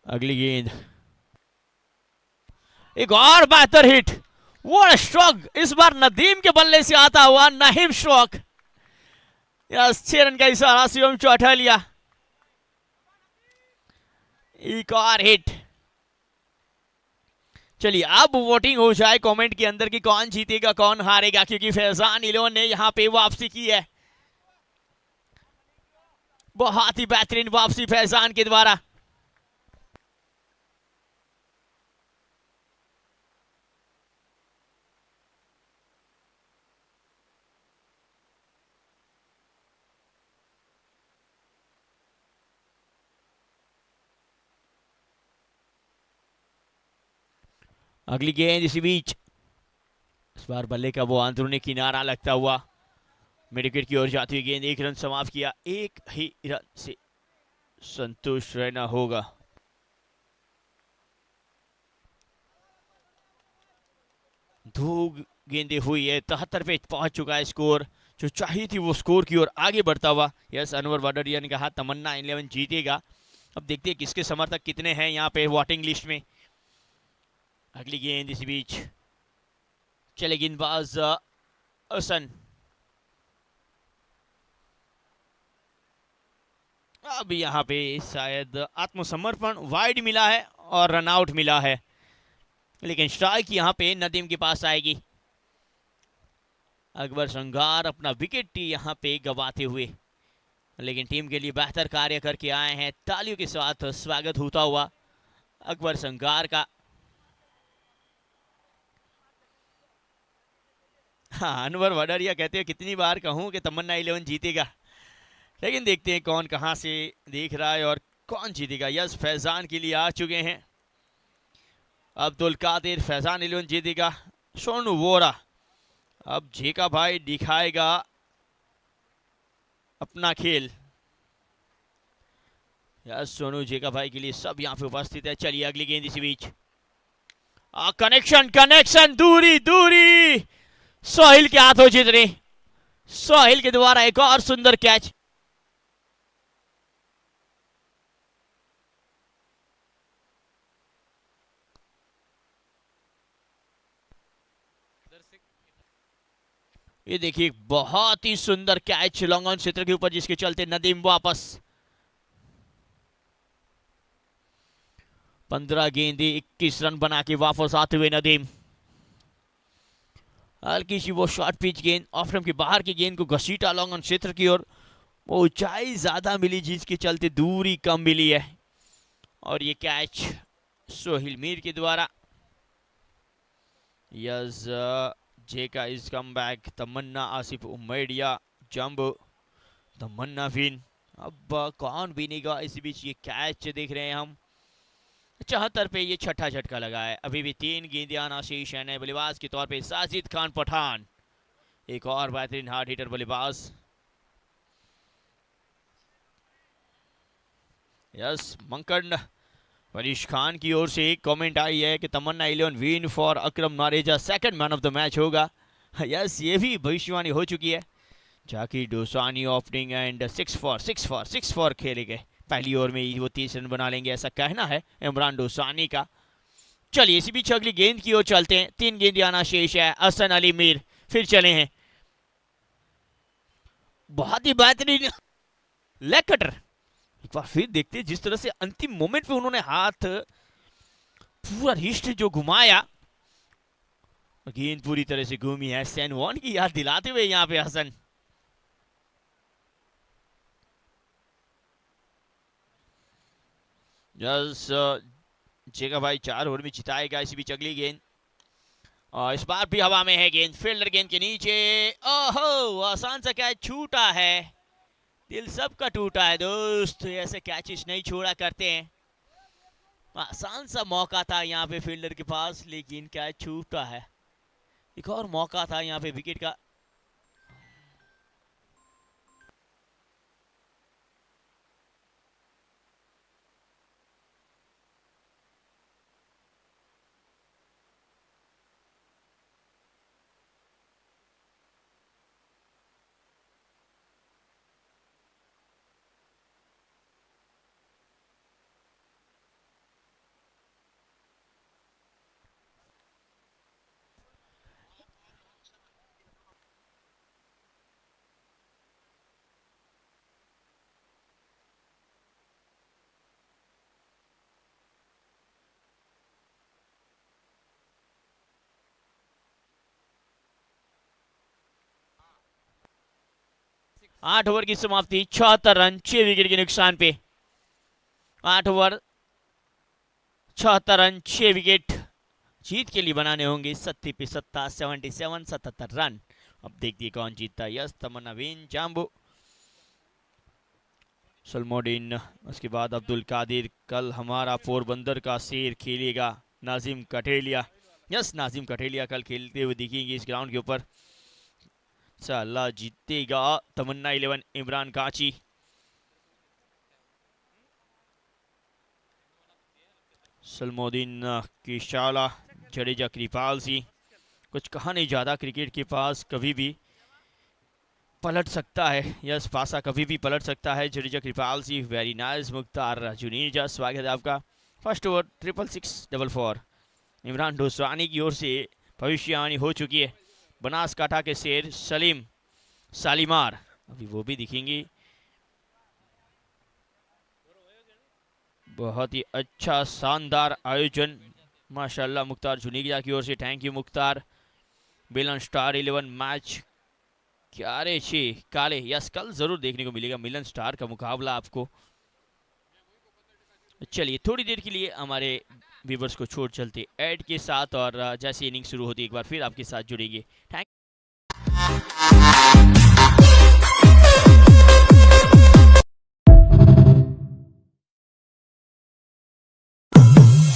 अगली गेंद, एक और बेहतर हिट, व्हाट अ स्ट्रोक, इस बार नदीम के बल्ले से आता हुआ नहीम स्ट्रोक। यस, 6 रन का इशारा शिवम चौटालिया, एक और हिट। चलिए अब वोटिंग हो जाए कमेंट के अंदर कि कौन जीतेगा कौन हारेगा, क्योंकि फैजान 11 ने यहां पे वापसी की है, बहुत ही बेहतरीन वापसी फैजान के द्वारा। अगली गेंद इसी बीच, इस बार बल्ले का वो अंदरूनी किनारा लगता हुआ मिड विकेट की ओर जाती हुई गेंद, 1 रन समाप्त किया, 1 ही रन से संतुष्ट रहना होगा। दो गेंदें हुई है, 73 पे पहुंच चुका है स्कोर, जो चाहिए थी वो स्कोर की ओर आगे बढ़ता हुआ। यस, अनवर वडरिया ने कहा तमन्ना 11 जीतेगा। अब देखते हैं किसके समर्थक कितने हैं यहाँ पे वोटिंग लिस्ट में। अगली गेंद इसी बीच, चले गेंदबाज हसन, अब यहाँ पे शायद आत्मसमर्पण वाइड मिला है और रनआउट मिला है, लेकिन स्ट्राइक यहाँ पे नदीम के पास आएगी। अकबर संगार अपना विकेट यहाँ पे गवाते हुए, लेकिन टीम के लिए बेहतर कार्य करके आए हैं, तालियों के साथ स्वागत होता हुआ अकबर संगार का। हाँ, अनवर वडरिया कहते हैं कितनी बार कहूं कि तमन्ना 11 जीतेगा, लेकिन देखते हैं कौन कहां से देख रहा है और कौन जीतेगा। यस, फैजान के लिए आ चुके हैं अब्दुल कादिर, फैजान 11 जीतेगा। सोनू वोरा, अब जेका भाई दिखाएगा अपना खेल। यस, सोनू जेका भाई के लिए सब यहां पे उपस्थित है। चलिए अगली गेंद इसी बीच, कनेक्शन, दूरी दूरी, सोहिल के हाथों जीतने, सोहिल के द्वारा एक और सुंदर कैच। ये देखिए बहुत ही सुंदर कैच लॉन्ग ऑन क्षेत्र के ऊपर, जिसके चलते नदीम वापस। 15 गेंदे 21 रन बना के वापस आते हुए नदीम। हल्की सी वो शॉर्ट पिच गेंद, ऑफ स्टंप के बाहर की गेंद को घसीटा लॉन्ग ऑन क्षेत्र की ओर, वो ऊंचाई ज्यादा मिली जिसके चलते दूरी कम मिली है, और ये कैच सोहिल मीर के द्वारा। यस, जेका is come back, Tamanna, Asif उमैडिया, जंब, तमन्ना विन, अब कौन बीनेगा, इसी बीच ये कैच देख रहे हैं हम। 74 पे ये छठा झटका लगा है। अभी भी 3 गेंदें आना शेष है। नए बल्लेबाज के तौर पे साजिद खान पठान, एक और बेहतरीन हार्ड हिटर बल्लेबाज। यस, मंकड़ फरीश खान की ओर से एक कमेंट आई है कि Tamanna 11 win for Akram Nareja, second man of the match होगा। यस, ये भी भविष्यवाणी हो चुकी है। Zakir Dosani opening and 6 four खेले गए। पहली ओवर में ही वो 30 रन बना लेंगे, ऐसा कहना है इमरान डोसानी का। चलिए इसी बीच अगली गेंद की ओर चलते हैं। 3 गेंदें आना शेष है। हसन अली मीर फिर चले हैं। बहुत ही बेहतरीन लेग कटर। एक बार फिर देखते हैं, जिस तरह से अंतिम मोमेंट पे उन्होंने हाथ पूरा रिस्ट जो घुमाया, गेंद पूरी तरह से घूमी है। सैन वॉन की याद दिलाते हुए यहाँ पे हसन। यस, जेगा भाई 4 ओवर में जिताएगा। इसी बीच अगली गेंद, और इस बार भी हवा में है गेंद, फील्डर गेंद के नीचे। ओहो, आसान सा कैच छूटा है। दिल सबका टूटा है दोस्त, ऐसे कैचेस नहीं छोड़ा करते हैं। आसान सा मौका था यहाँ पे फील्डर के पास, लेकिन कैच छूटा है। एक और मौका था यहाँ पे विकेट का। आठ ओवर की समाप्ति, 76 रन 6 विकेट के नुकसान पे। 8 ओवर 76 रन 6 विकेट जीत के लिए बनाने होंगे 70 पे 77 रन। अब देखिए कौन जीतता है। यस, तमन्ना विन जाम्बू, सलमोडीन, उसके बाद अब्दुल कादिर। कल हमारा पोरबंदर का शेर खेलेगा नाजिम कठेलिया। यस, नाजिम कठेलिया कल खेलते हुए दिखेंगे इस ग्राउंड के ऊपर। इंशाअल्लाह जीतेगा तमन्ना 11 इमरान काची। सलमोदीन की शाला, जडेजा कृपाल सिंह। कुछ कहा नहीं जाता, क्रिकेट के पास कभी भी पलट सकता है। यस, पासा कभी भी पलट सकता है। जडेजा कृपाल सिंह, वेरी नाइस। मुख्तार जुनीजा, स्वागत है आपका। फर्स्ट ओवर 666 इमरान डोसानी की ओर से भविष्यवाणी हो चुकी है। बनासकाठा के शेर सलीम सालिमार, अभी वो भी दिखेंगी। बहुत ही अच्छा शानदार आयोजन माशाल्लाह मुख्तार जुनीजा की ओर से। Thank you Mukhtar. Milan star 11 match क्यारे छे काले। यस, कल जरूर देखने को मिलेगा मिलन स्टार का मुकाबला आपको। चलिए थोड़ी देर के लिए हमारे व्यूवर्स को छोड़ चलते ऐड के साथ, और जैसे इनिंग शुरू होती है एक बार फिर आपके साथ जुड़ेंगे। Thank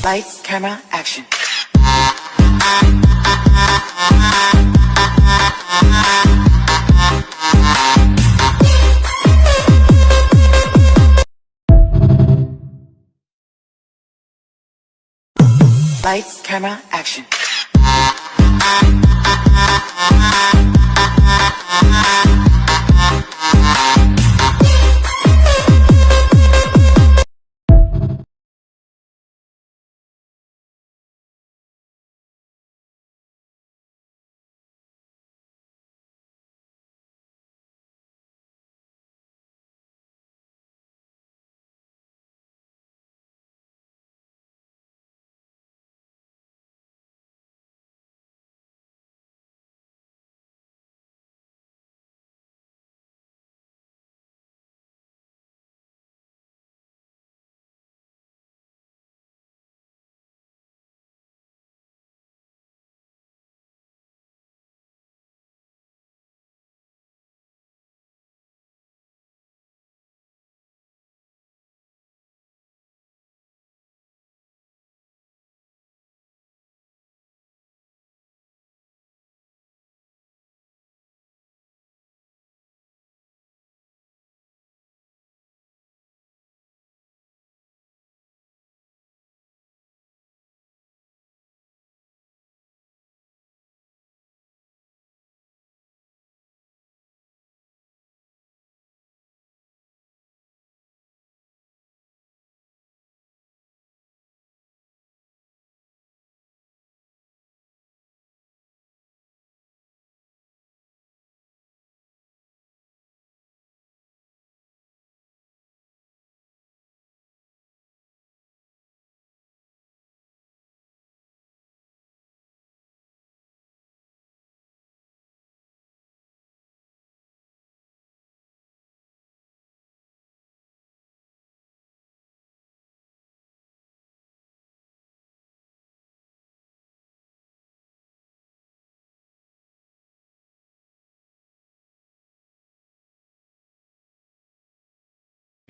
Lights, camera, action. Lights, camera, action.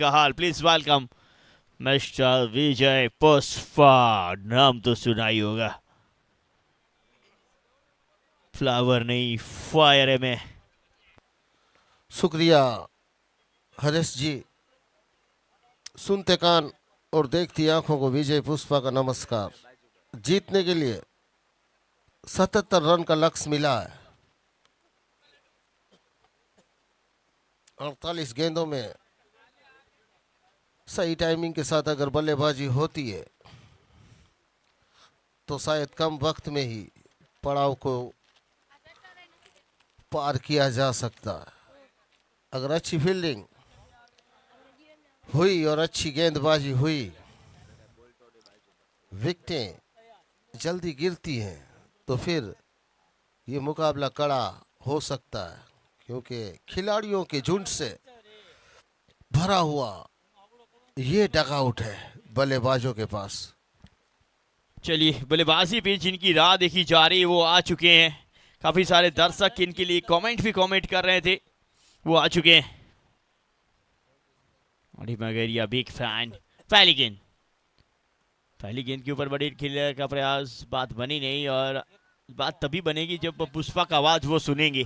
का हाल। प्लीज वेलकम मिस्टर विजय पुष्पा, नाम तो सुना ही होगा, फ्लावर नहीं फायर है में। शुक्रिया हरीश जी। सुनते कान और देखती आंखों को विजय पुष्पा का नमस्कार। जीतने के लिए 77 रन का लक्ष्य मिला है। 48 गेंदों में सही टाइमिंग के साथ अगर बल्लेबाजी होती है तो शायद कम वक्त में ही पड़ाव को पार किया जा सकता है। अगर अच्छी फील्डिंग हुई और अच्छी गेंदबाजी हुई, विकेटें जल्दी गिरती हैं तो फिर ये मुकाबला कड़ा हो सकता है, क्योंकि खिलाड़ियों के झुंड से भरा हुआ ये डगआउट है बल्लेबाजों के पास। चलिए बल्लेबाजी पे जिनकी राह देखी जा रही है वो आ चुके हैं। काफी सारे दर्शक इनके लिए कमेंट कर रहे थे, वो आ चुके हैं। Magaria big fan. पहली गेंद के ऊपर बड़ी खेलने का प्रयास, बात बनी नहीं, और बात तभी बनेगी जब पुष्पा का आवाज वो सुनेंगे।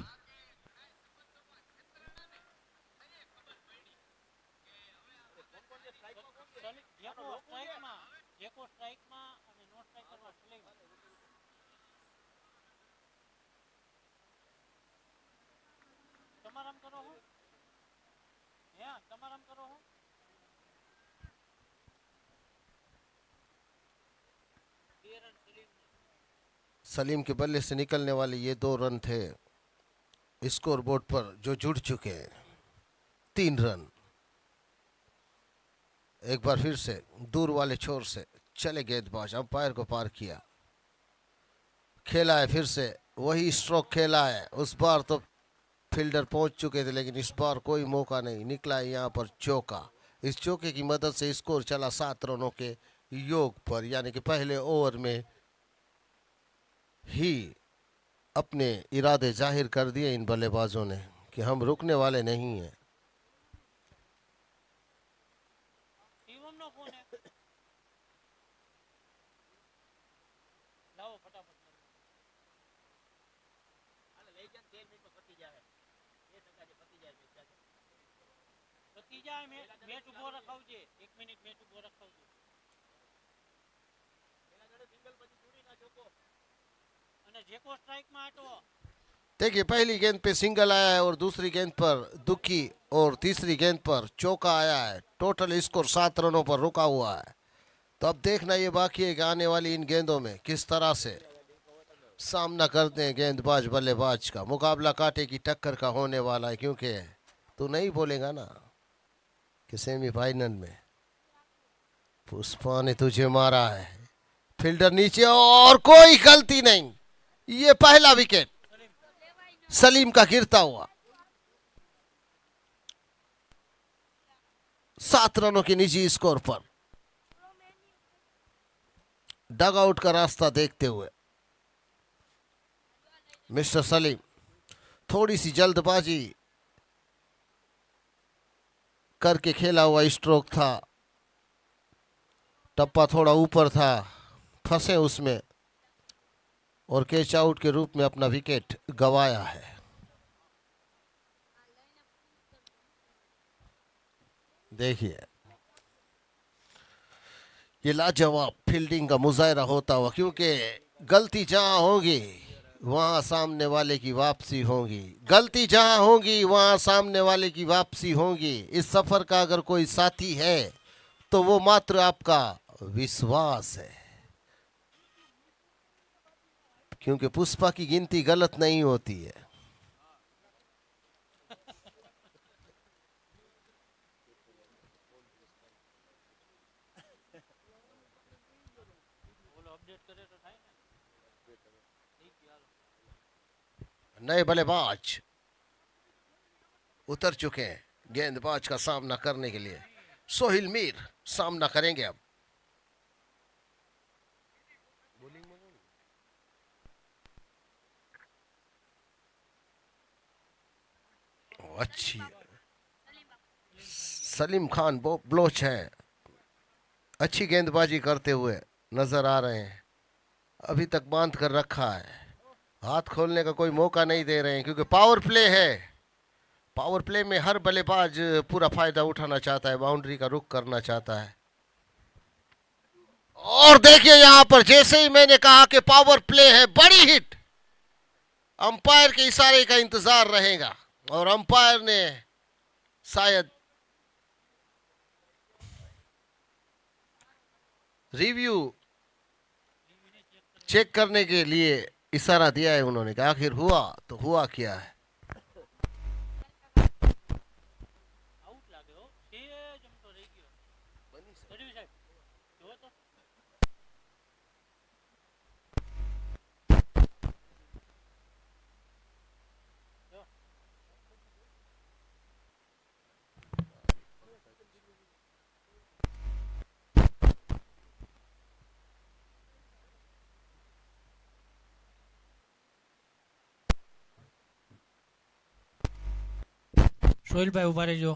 सलीम के बल्ले से निकलने वाले ये 2 रन थे स्कोर बोर्ड पर जो जुड़ चुके हैं। 3 रन। एक बार फिर से दूर वाले छोर से चले गेंदबाज, अंपायर को पार किया, खेला है, फिर से वही स्ट्रोक खेला है। उस बार तो फील्डर पहुंच चुके थे, लेकिन इस बार कोई मौका नहीं निकला है यहाँ पर चौका। इस चौके की मदद से स्कोर चला 7 रनों के योग पर, यानी कि पहले ओवर में ही अपने इरादे जाहिर कर दिए इन बल्लेबाजों ने कि हम रुकने वाले नहीं हैं। देखिए पहली गेंद पे सिंगल आया है और दूसरी गेंद पर दुखी, और तीसरी गेंद पर चौका आया है। टोटल स्कोर 7 रनों पर रुका हुआ है। तो अब देखना ये बाकी है कि आने वाली इन गेंदों में किस तरह से सामना करते हैं गेंदबाज बल्लेबाज का। मुकाबला कांटे की टक्कर का होने वाला है, क्योंकि तू नहीं बोलेगा ना कि सेमीफाइनल में पुष्पा ने तुझे मारा है। फील्डर नीचे और कोई गलती नहीं। ये पहला विकेट सलीम का गिरता हुआ। 7 रनों की निजी स्कोर पर डग आउट का रास्ता देखते हुए मिस्टर सलीम, थोड़ी सी जल्दबाजी करके खेला हुआ स्ट्रोक था, टप्पा थोड़ा ऊपर था, फंसे उसमें और कैच आउट के रूप में अपना विकेट गंवाया है। देखिए ये लाजवाब फील्डिंग का मुजाहरा होता हुआ, क्योंकि गलती जहां होगी वहां सामने वाले की वापसी होगी। गलती जहां होगी वहां सामने वाले की वापसी होगी। इस सफर का अगर कोई साथी है तो वो मात्र आपका विश्वास है, क्योंकि पुष्पा की गिनती गलत नहीं होती है। नए बल्लेबाज उतर चुके हैं गेंदबाज का सामना करने के लिए। सोहिल मीर सामना करेंगे अब। अच्छी सलीम खान बलोच हैं, अच्छी गेंदबाजी करते हुए नजर आ रहे हैं। अभी तक बांध कर रखा है, हाथ खोलने का कोई मौका नहीं दे रहे हैं क्योंकि पावर प्ले है। पावर प्ले में हर बल्लेबाज पूरा फायदा उठाना चाहता है, बाउंड्री का रुख करना चाहता है। और देखिए यहां पर जैसे ही मैंने कहा कि पावर प्ले है, बड़ी हिट। अंपायर के इशारे का इंतजार रहेगा और अंपायर ने शायद रिव्यू चेक करने के लिए इशारा दिया है उन्होंने कि आखिर हुआ तो हुआ क्या है। સોહિલભાઈ ઉભા રહેજો.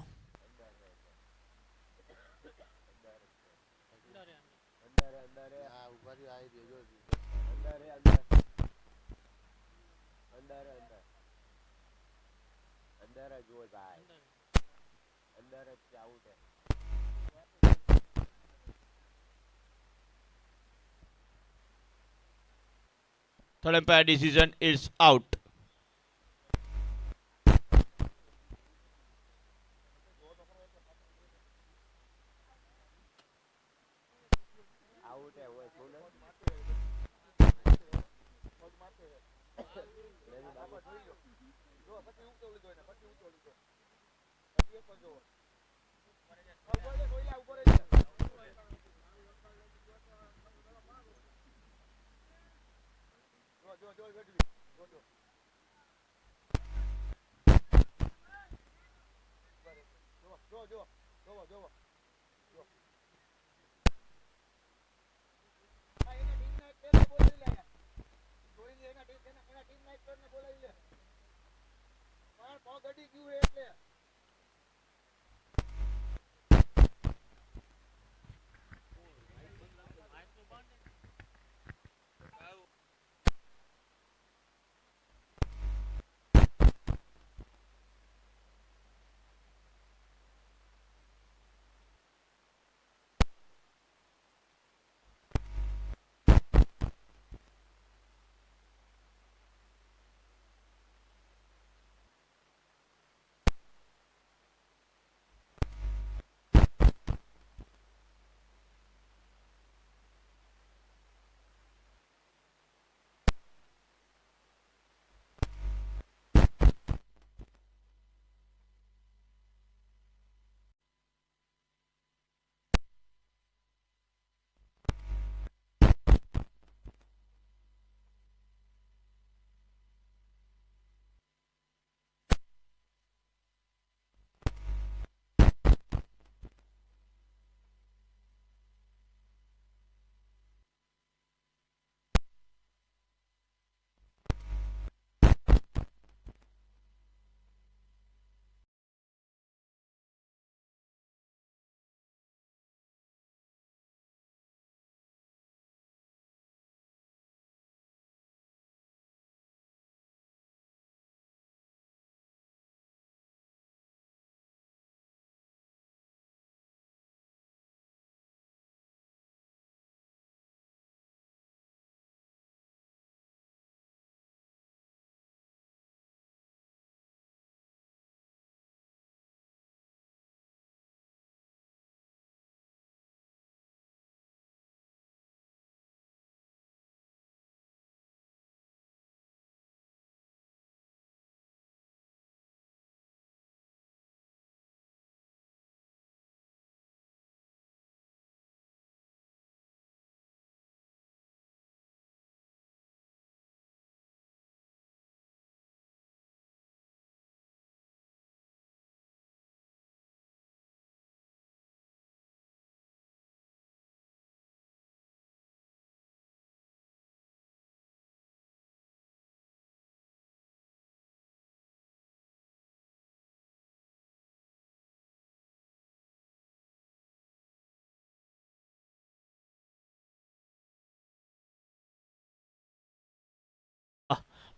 Third umpire decision is out.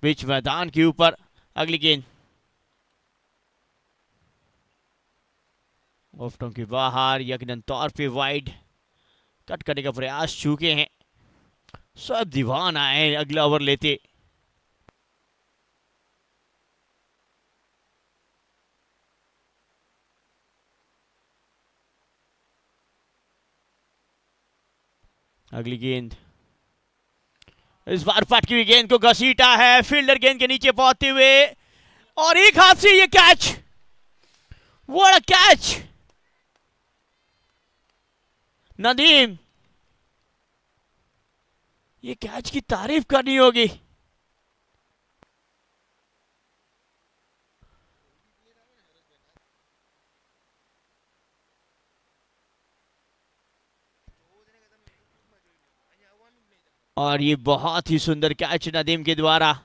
बीच मैदान के ऊपर। अगली गेंद ऑफ स्टंप के बाहर, यकीनन तौर पे वाइड। कट करने का प्रयास चूके हैं शोएब दीवान, आए अगला ओवर लेते। अगली गेंद इस बार पटकी हुई गेंद को घसीटा है फील्डर गेंद के नीचे पहुंचते हुए, और एक हाथ से ये catch. What a catch! Nadeem, ये कैच की तारीफ करनी होगी। और ये बहुत ही सुंदर कैच नदीम के द्वारा।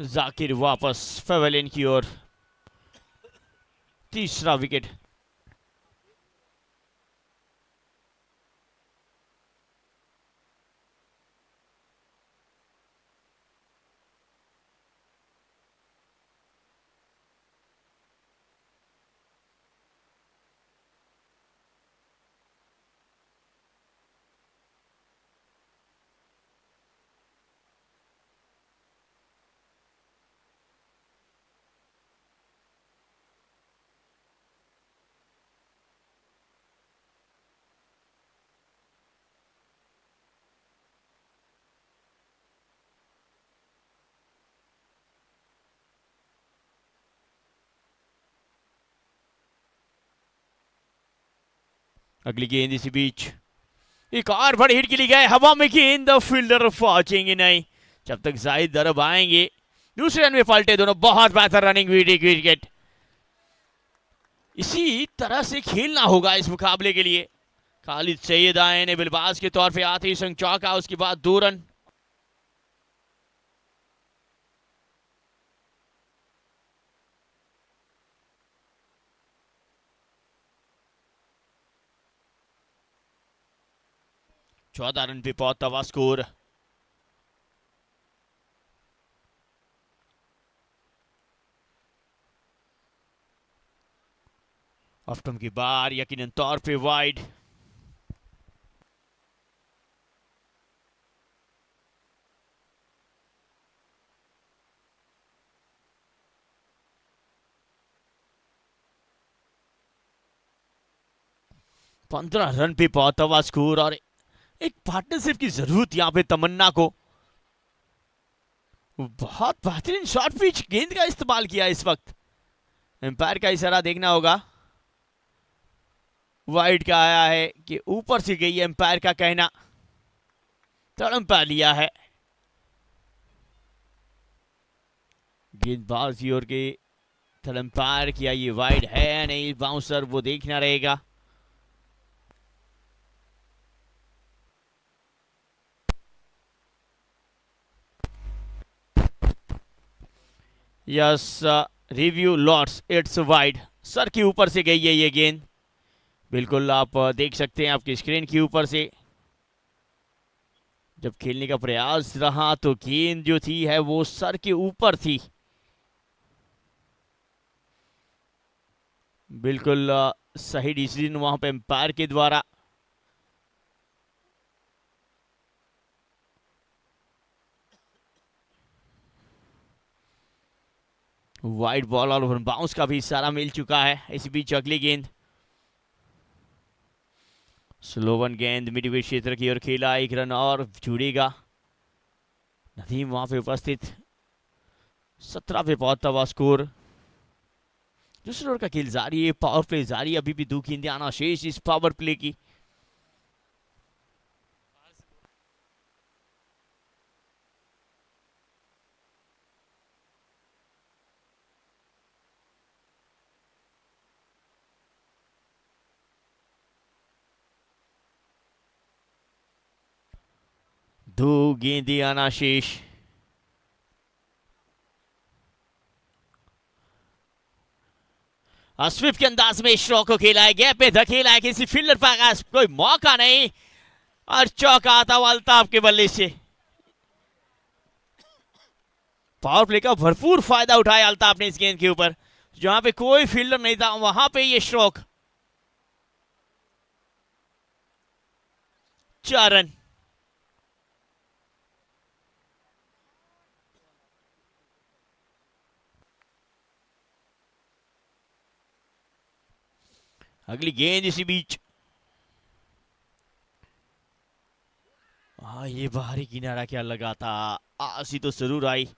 जाकिर वापस पवेलियन की ओर, तीसरा विकेट। अगली गेंद इसी बीच, एक और बड़ी हिट के लिए गए हवा में गेंद, फील्डर पहुंचेंगे नहीं जब तक जाहिद दरब आएंगे। दूसरे रन में पलटे दोनों, बहुत बेहतर रनिंग विकेट। इसी तरह से खेलना होगा इस मुकाबले के लिए। खालिद सैयद आए ने बिलबाज के तौर पे आते ही संग चौका, उसके बाद 2 रन। चौदह रन पे पहुंचता हुआ स्कोर। ऑफ स्टंप की बार, यकीनन तौर पे वाइड। पंद्रह रन पे पहुंचता हुआ स्कोर, और एक पार्टनरशिप की जरूरत यहां पे तमन्ना को। बहुत बेहतरीन शॉर्ट पिच गेंद का इस्तेमाल किया इस वक्त। एम्पायर का इशारा देखना होगा, वाइड का आया है कि ऊपर से गई, एम्पायर का कहना तड़म लिया है। गेंदबाज की ओर के एम्पायर किया, ये वाइड है या नहीं, बाउंसर वो देखना रहेगा। Yes, review lots, it's wide. Sir के ऊपर से गई है ये गेंद, बिल्कुल आप देख सकते हैं आपकी स्क्रीन के ऊपर से। जब खेलने का प्रयास रहा तो गेंद जो थी है वो सर के ऊपर थी। बिल्कुल सही डिसीजन वहां पे एम्पायर के द्वारा। वाइड बॉल और बाउंस का भी इशारा मिल चुका है। इसी बीच अगली गेंद, स्लोवन गेंद मिड विकेट क्षेत्र की ओर खेला, 1 रन और जुड़ेगा। नदीम वहां पे उपस्थित, 17 पे पहुंचता हुआ स्कोर। दूसरे ओवर का खेल जारी है, पावर प्ले जारी, अभी भी 2 गेंदें आना शेष इस पावर प्ले की। दो गेंदें आना शेष। स्विफ्ट के अंदाज में स्ट्रोक को खेला है, गैप में धकेला है, किसी फील्डर पर कोई मौका नहीं और चौका आता हुआ अल्ताफ के बल्ले से। पावर प्ले का भरपूर फायदा उठाया अल्ताफ ने इस गेंद के ऊपर, जहां पे कोई फील्डर नहीं था वहां पे ये स्ट्रोक। 4 रन। अगली गेंद इसी बीच, ये बाहरी किनारा क्या लगा था, आसी तो जरूर आई।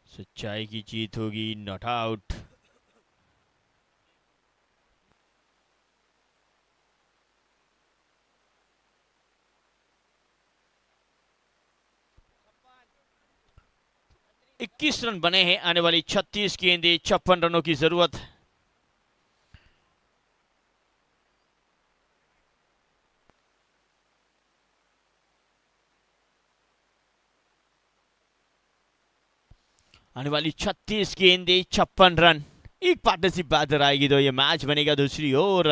सच्चाई की जीत होगी, नॉट आउट। इक्कीस रन बने हैं, आने वाली 36 गेंदें, 56 रनों की जरूरत। आने वाली 36 गेंदें, 56 रन। एक पार्टनरशिप बेहतर आएगी तो ये मैच बनेगा दूसरी ओर।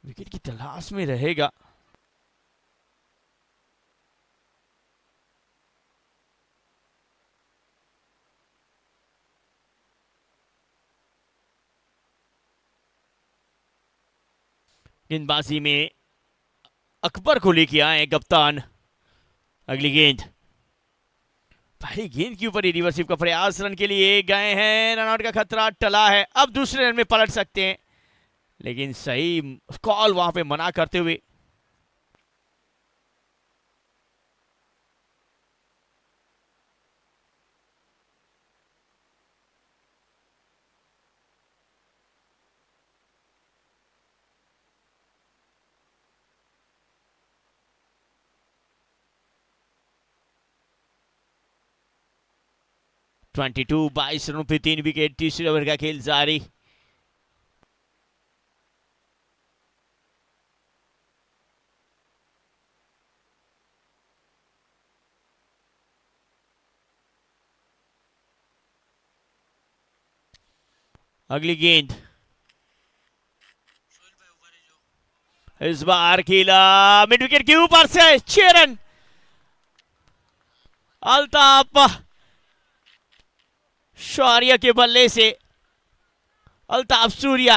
विकेट की तलाश में रहेगा। गेंदबाजी में अकबर को लेके आए कप्तान। अगली गेंद, पहली गेंद के ऊपर ही रिवर्सिव का प्रयास, रन के लिए गए हैं, रनआउट का खतरा टला है। अब दूसरे रन में पलट सकते हैं, लेकिन सही कॉल वहां पे मना करते हुए। ट्वेंटी 22 रनों पे 3 विकेट, तीसरे ओवर का खेल जारी। अगली गेंद, इस बार खेला मिड विकेट के ऊपर से, 6 रन। अल्ताफ शौर्य के बल्ले से, अल्ताफ सूर्या।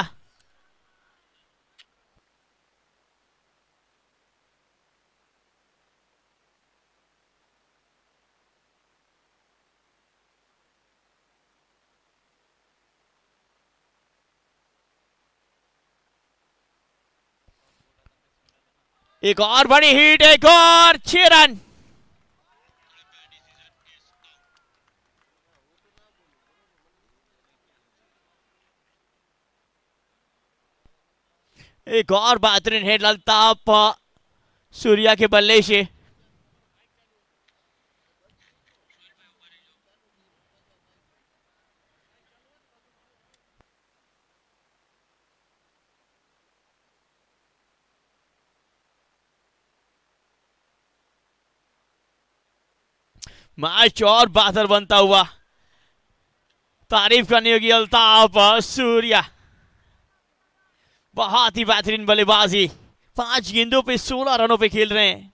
एक और बड़ी हिट, एक और 6 रन। एक और बेहतरीन हिट अल्ताफ सूर्या के बल्ले से। मैच और बेहतर बनता हुआ, तारीफ करनी होगी अल्ताफ सूर्या। बहुत ही बेहतरीन बल्लेबाजी, 5 गेंदों पे 16 रनों पे खेल रहे हैं।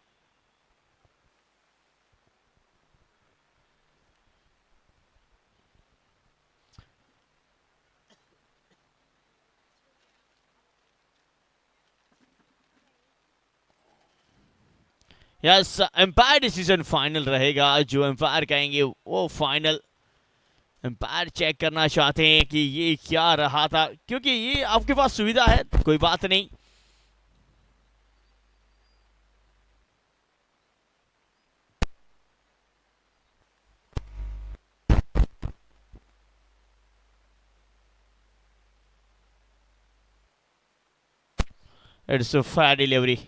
यस, एम्पायर डिसीजन फाइनल रहेगा, जो एम्पायर कहेंगे वो फाइनल। एम्पायर चेक करना चाहते हैं कि ये क्या रहा था, क्योंकि ये आपके पास सुविधा है, कोई बात नहीं। It's a fire delivery.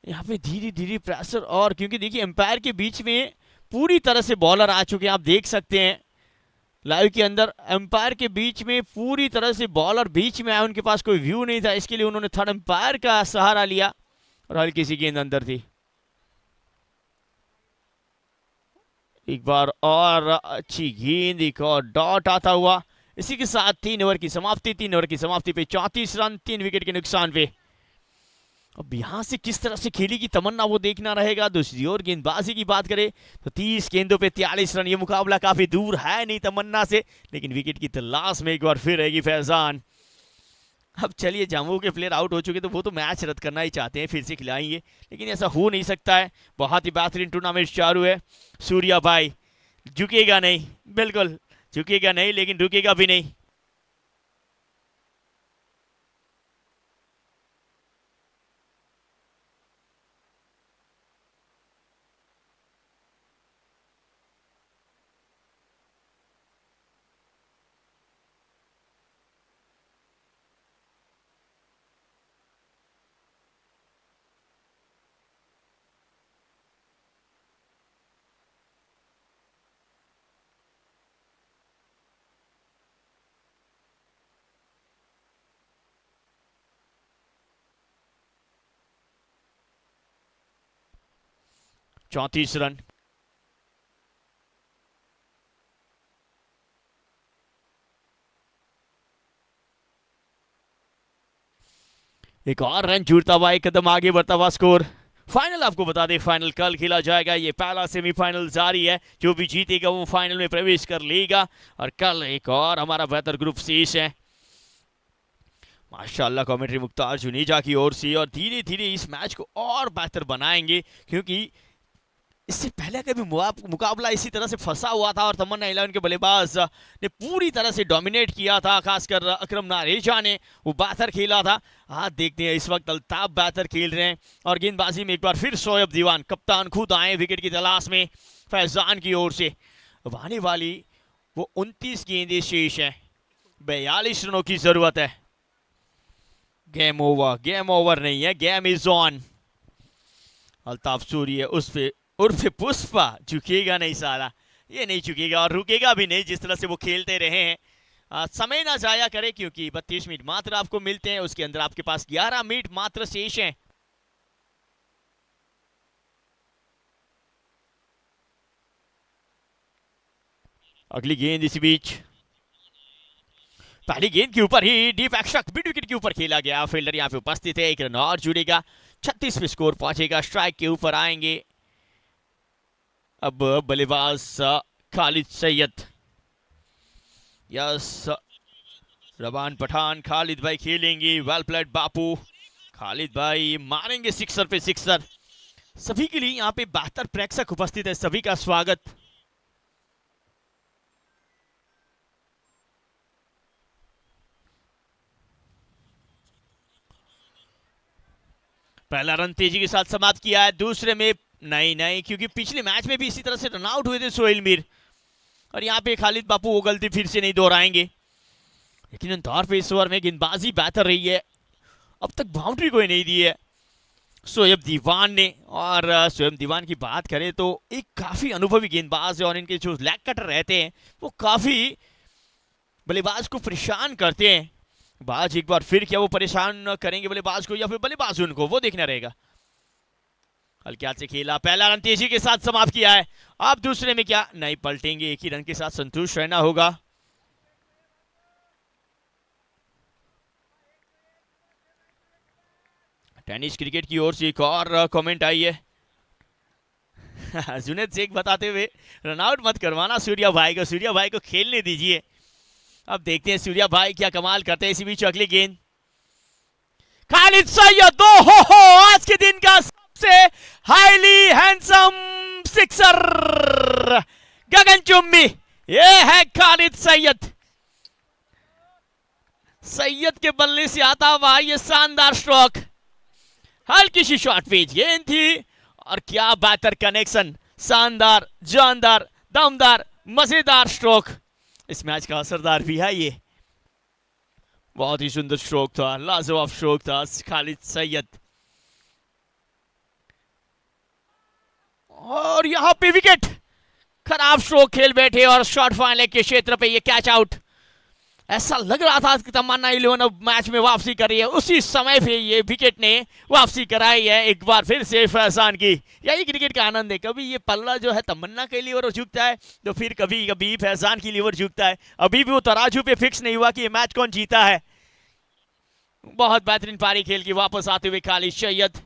यहाँ पे धीरे धीरे प्रेशर, और क्योंकि देखिए एम्पायर के बीच में पूरी तरह से बॉलर आ चुके हैं, आप देख सकते हैं लाइव के अंदर एम्पायर के बीच में पूरी तरह से बॉलर बीच में आया, उनके पास कोई व्यू नहीं था, इसके लिए उन्होंने थर्ड एम्पायर का सहारा लिया और हल्की सी गेंद अंदर थी। एक बार और अच्छी गेंद, एक और डॉट आता हुआ। इसी के साथ 3 ओवर की समाप्ति, 3 ओवर की समाप्ति पे 34 रन 3 विकेट के नुकसान पे। अब यहां से किस तरह से खेलेगी तमन्ना वो देखना रहेगा। दूसरी ओर गेंदबाजी की बात करें तो 30 गेंदों पे 43 रन, ये मुकाबला काफी दूर है नहीं तमन्ना से, लेकिन विकेट की तलाश में एक बार फिर रहेगी फैजान। अब चलिए, जम्मू के प्लेयर आउट हो चुके तो वो तो मैच रद्द करना ही चाहते हैं, फिर से खिलाएंगे, लेकिन ऐसा हो नहीं सकता है। बहुत ही बेहतरीन टूर्नामेंट चालू है। सूर्या भाई झुकेगा नहीं, बिल्कुल झुकेगा नहीं, लेकिन रुकेगा भी नहीं। चौंतीस रन। एक और रन जुड़ता हुआ, एक कदम आगे बढ़ता हुआ स्कोर। फाइनल आपको बता दें, फाइनल कल खेला जाएगा। ये पहला सेमीफाइनल जारी है, जो भी जीतेगा वो फाइनल में प्रवेश कर लेगा। और कल एक और हमारा बेहतर ग्रुप शेष है। माशाल्लाह, कमेंट्री मुख्तार जुनेजा की ओर से, और धीरे धीरे इस मैच को और बेहतर बनाएंगे, क्योंकि इससे पहले कभी मुकाबला इसी तरह से फंसा हुआ था और तमन्ना 11 के बल्लेबाज ने पूरी तरह से डोमिनेट किया था, खासकर अकरम नारेजा ने वो बेहतर खेला था। आज देखते हैं इस वक्त अल्ताफ बेहतर खेल रहे हैं, और गेंदबाजी में एक बार फिर शोएब दीवान कप्तान खुद आए विकेट की तलाश में फैजान की ओर से। अब आने वाली वो 29 गेंदें शेष है, 42 रनों की जरूरत है। गेम ओवर नहीं है, गेम इज ऑन। अल्ताफ सूर्य उस पे उर्फ पुष्पा झुकेगा नहीं साला, ये नहीं झुकेगा और रुकेगा भी नहीं, जिस तरह से वो खेलते रहे हैं। समय ना जाया करे, क्योंकि 32 मिनट मात्र आपको मिलते हैं, उसके अंदर आपके पास 11 मिनट मात्र शेष हैं। अगली गेंद इसी बीच, पहली गेंद के ऊपर ही डीप एक्शक मिड विकेट के ऊपर खेला गया। फील्डर यहाँ पे उपस्थित है, एक रन और जुड़ेगा, 36 पे स्कोर पहुंचेगा। स्ट्राइक के ऊपर आएंगे अब बल्लेबाज खालिद सैयद। यस, रबान पठान खालिद भाई खेलेंगे। वेल प्लेड बापू, खालिद भाई मारेंगे सिक्सर पे सिक्सर। सभी के लिए यहाँ पे बेहतर प्रेक्षक उपस्थित है, सभी का स्वागत। पहला रन तेजी के साथ समाप्त किया है, दूसरे में नहीं, क्योंकि पिछले मैच में भी इसी तरह से रन आउट हुए थे सोहेल मीर, और यहाँ पे खालिद बापू वो गलती फिर से नहीं दोहराएंगे। लेकिन तौर पे इस ओवर में गेंदबाजी बेहतर रही है, अब तक बाउंड्री कोई नहीं दी है शोएब दीवान ने। और शोएब दीवान की बात करें तो एक काफी अनुभवी गेंदबाज है, और इनके जो लेग कटर रहते हैं वो काफी बल्लेबाज को परेशान करते हैं। बाज एक बार फिर क्या वो परेशान करेंगे बल्लेबाज को, या फिर बल्लेबाज उनको, वो देखना रहेगा। हल्के हाथ से खेला, पहला रन तेजी के साथ समाप्त किया है। अब दूसरे में क्या, नहीं पलटेंगे, एक ही रन के साथ संतुष्ट रहना होगा। टेनिस क्रिकेट की ओर से एक और कमेंट आई है जुनेद शेख बताते हुए, रनआउट मत करवाना सूर्या भाई को खेलने दीजिए। अब देखते हैं सूर्या भाई क्या कमाल करते हैं। इसी बीच अगली गेंद, खालिद सैयद, हो आज के दिन का सबसे हाईली हैंडसम सिक्सर, गगनचुंबी, ये है खालिद सैयद। सैयद के बल्ले से आता हुआ ये शानदार स्ट्रोक, हल्की सी शॉर्ट पिच गेंद थी, और क्या बेहतर कनेक्शन, शानदार, जानदार, दमदार, मजेदार स्ट्रोक। इस मैच का असरदार भी है ये। बहुत ही सुंदर स्ट्रोक था, लाजवाब स्ट्रोक था खालिद सैयद। और यहां पे विकेट, खराब स्ट्रोक खेल बैठे और शॉर्ट फाइनल के क्षेत्र पे ये कैच आउट। ऐसा लग रहा था कि तमन्ना 11 अब मैच में वापसी कर रही है, उसी समय पे ये विकेट ने वापसी कराई है एक बार फिर से फैजान की। यही क्रिकेट का आनंद है, कभी ये पल्ला जो है तमन्ना के लिए झुकता है तो फिर कभी कभी फैजान की लीवर झुकता है। अभी भी वो तराजू पे फिक्स नहीं हुआ कि ये मैच कौन जीता है। बहुत बेहतरीन पारी खेल के वापस आते हुए खालिद सैयद।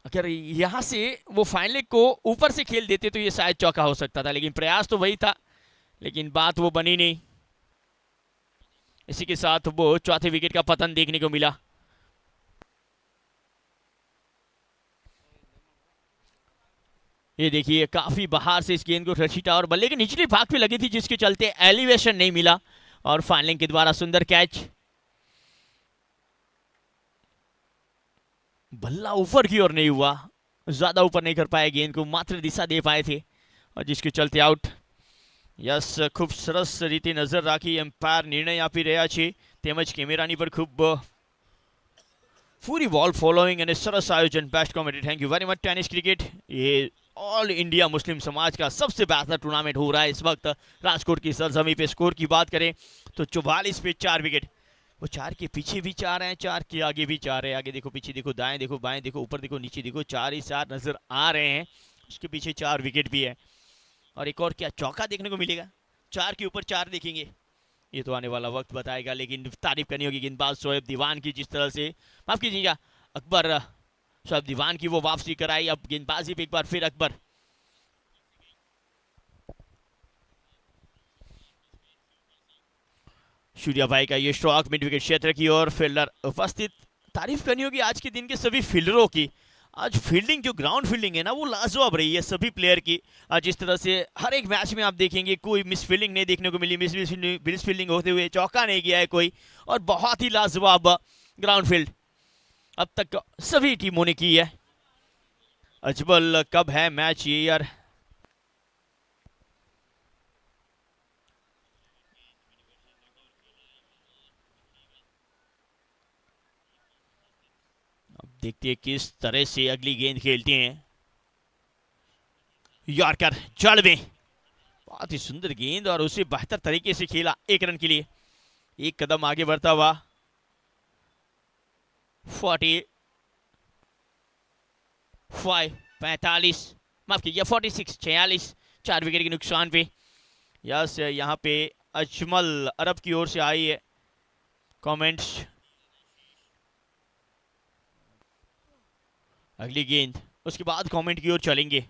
अगर यहां से वो फाइनल को ऊपर से खेल देते तो ये शायद चौका हो सकता था, लेकिन प्रयास तो वही था, लेकिन बात वो बनी नहीं। इसी के साथ वो चौथे विकेट का पतन देखने को मिला। ये देखिए काफी बाहर से इस गेंद को रशीटा और बल्ले के निचले भाग पे लगी थी, जिसके चलते एलिवेशन नहीं मिला और फाइनलिंग के द्वारा सुंदर कैच। बल्ला ऊपर की ओर नहीं हुआ, ज्यादा ऊपर नहीं कर पाए, गेंद को मात्र दिशा दे पाए थे और जिसके चलते आउट। યસ ખૂબ સરસ રીતે નજર રાખી એમ્પાયર નિર્ણય આપી રહ્યા છે, તેમજ કેમેરાની પર ખૂબ પૂરી બોલ ફોલોઈંગ અને સરસ આયોજન। Best comedy, thank you very much. Tennis cricket ये ऑल इंडिया मुस्लिम समाज का सबसे बेहतर टूर्नामेंट हो रहा है इस वक्त राजकोट की सरजमी पे। स्कोर की बात करें तो 44 पे 4 विकेट, वो 4 के पीछे भी 4 हैं, 4 के आगे भी 4 है। आगे देखो, पीछे देखो, दाएं देखो, बाएं देखो, ऊपर देखो, नीचे देखो, 4 ही 4 नजर आ रहे हैं। उसके पीछे 4 विकेट भी है और एक और क्या चौका देखने को मिलेगा। 4 के ऊपर 4 देखेंगे, ये तो आने वाला वक्त बताएगा। लेकिन तारीफ करनी होगी गेंदबाज शोएब दीवान की, जिस तरह से, माफ कीजिएगा अकबर, शोएब दीवान की वो वापसी कराई। अब गेंदबाजी पे एक बार फिर अकबर। सूर्या भाई का ये स्ट्रोक मिड विकेट क्षेत्र की ओर, फील्डर उपस्थित। तारीफ करनी होगी आज के दिन के सभी फील्डरों की। आज फील्डिंग, जो ग्राउंड फील्डिंग है ना, वो लाजवाब रही है सभी प्लेयर की। जिस तरह से हर एक मैच में आप देखेंगे कोई मिस फील्डिंग नहीं देखने को मिली, मिस फील्डिंग होते हुए चौका नहीं गया है कोई, और बहुत ही लाजवाब ग्राउंड फील्ड अब तक सभी टीमों ने की है। अजमल कब है मैच ये यार? देखते हैं किस तरह से अगली गेंद खेलते हैं। यॉर्कर जड़ में, बहुत ही सुंदर गेंद और उसे बेहतर तरीके से खेला 1 रन के लिए। एक कदम आगे बढ़ता हुआ 45 माफ कीजिए 46 46, 4 विकेट के नुकसान पे। यस, यहाँ पे अजमल अरब की ओर से आई है कमेंट्स। अगली गेंद, उसके बाद कमेंट की ओर चलेंगे।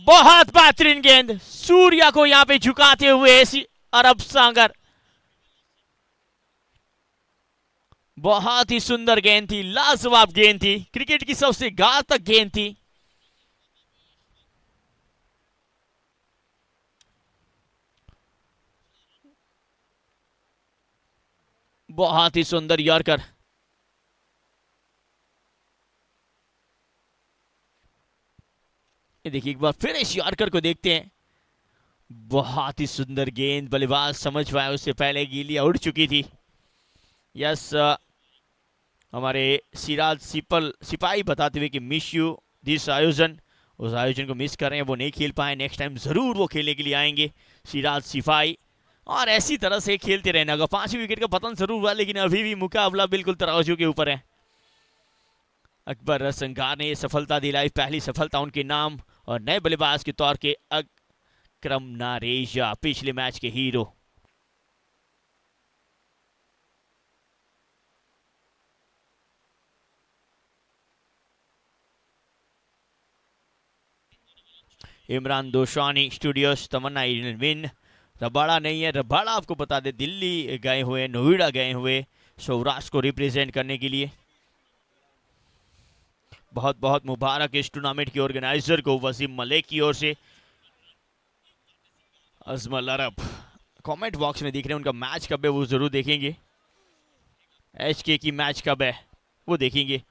बहुत बेहतरीन गेंद, सूर्या को यहां पे झुकाते हुए अरब सांगर। बहुत ही सुंदर गेंद थी, लाजवाब गेंद थी, क्रिकेट की सबसे घातक गेंद थी। बहुत ही सुंदर यॉर्कर। देखिए एक बार फिर इस यॉर्कर को देखते हैं। बहुत ही सुंदर गेंद, बल्लेबाज समझ पाया, उससे पहले गीलियां उड़ चुकी थी। यस, हमारे सिराज सिपाही बताते हुए कि मिस यू दिस आयोजन, उस आयोजन को मिस कर रहे हैं, वो नहीं खेल पाए। नेक्स्ट टाइम जरूर वो खेलने के लिए आएंगे सिराज सिपाही, और ऐसी तरह से खेलते रहना होगा। 5वीं विकेट का पतन जरूर हुआ, लेकिन अभी भी मुकाबला बिल्कुल तराजू के ऊपर है। अकबर संघार ने सफलता दिलाई, पहली सफलता उनके नाम, और नए बल्लेबाज के तौर के अकरम नारेजा, पिछले मैच के हीरो। इमरान दोशानी स्टूडियोज, तमन्ना विन। रबाड़ा नहीं है, रबाड़ा आपको बता दे दिल्ली गए हुए, नोएडा गए हुए सौराष्ट्र को रिप्रेजेंट करने के लिए। बहुत बहुत मुबारक इस टूर्नामेंट के ऑर्गेनाइजर को, वसीम मलिक की ओर से। अजमल अरब कमेंट बॉक्स में दिख रहे हैं, उनका मैच कब है वो जरूर देखेंगे। HK की मैच कब है वो देखेंगे।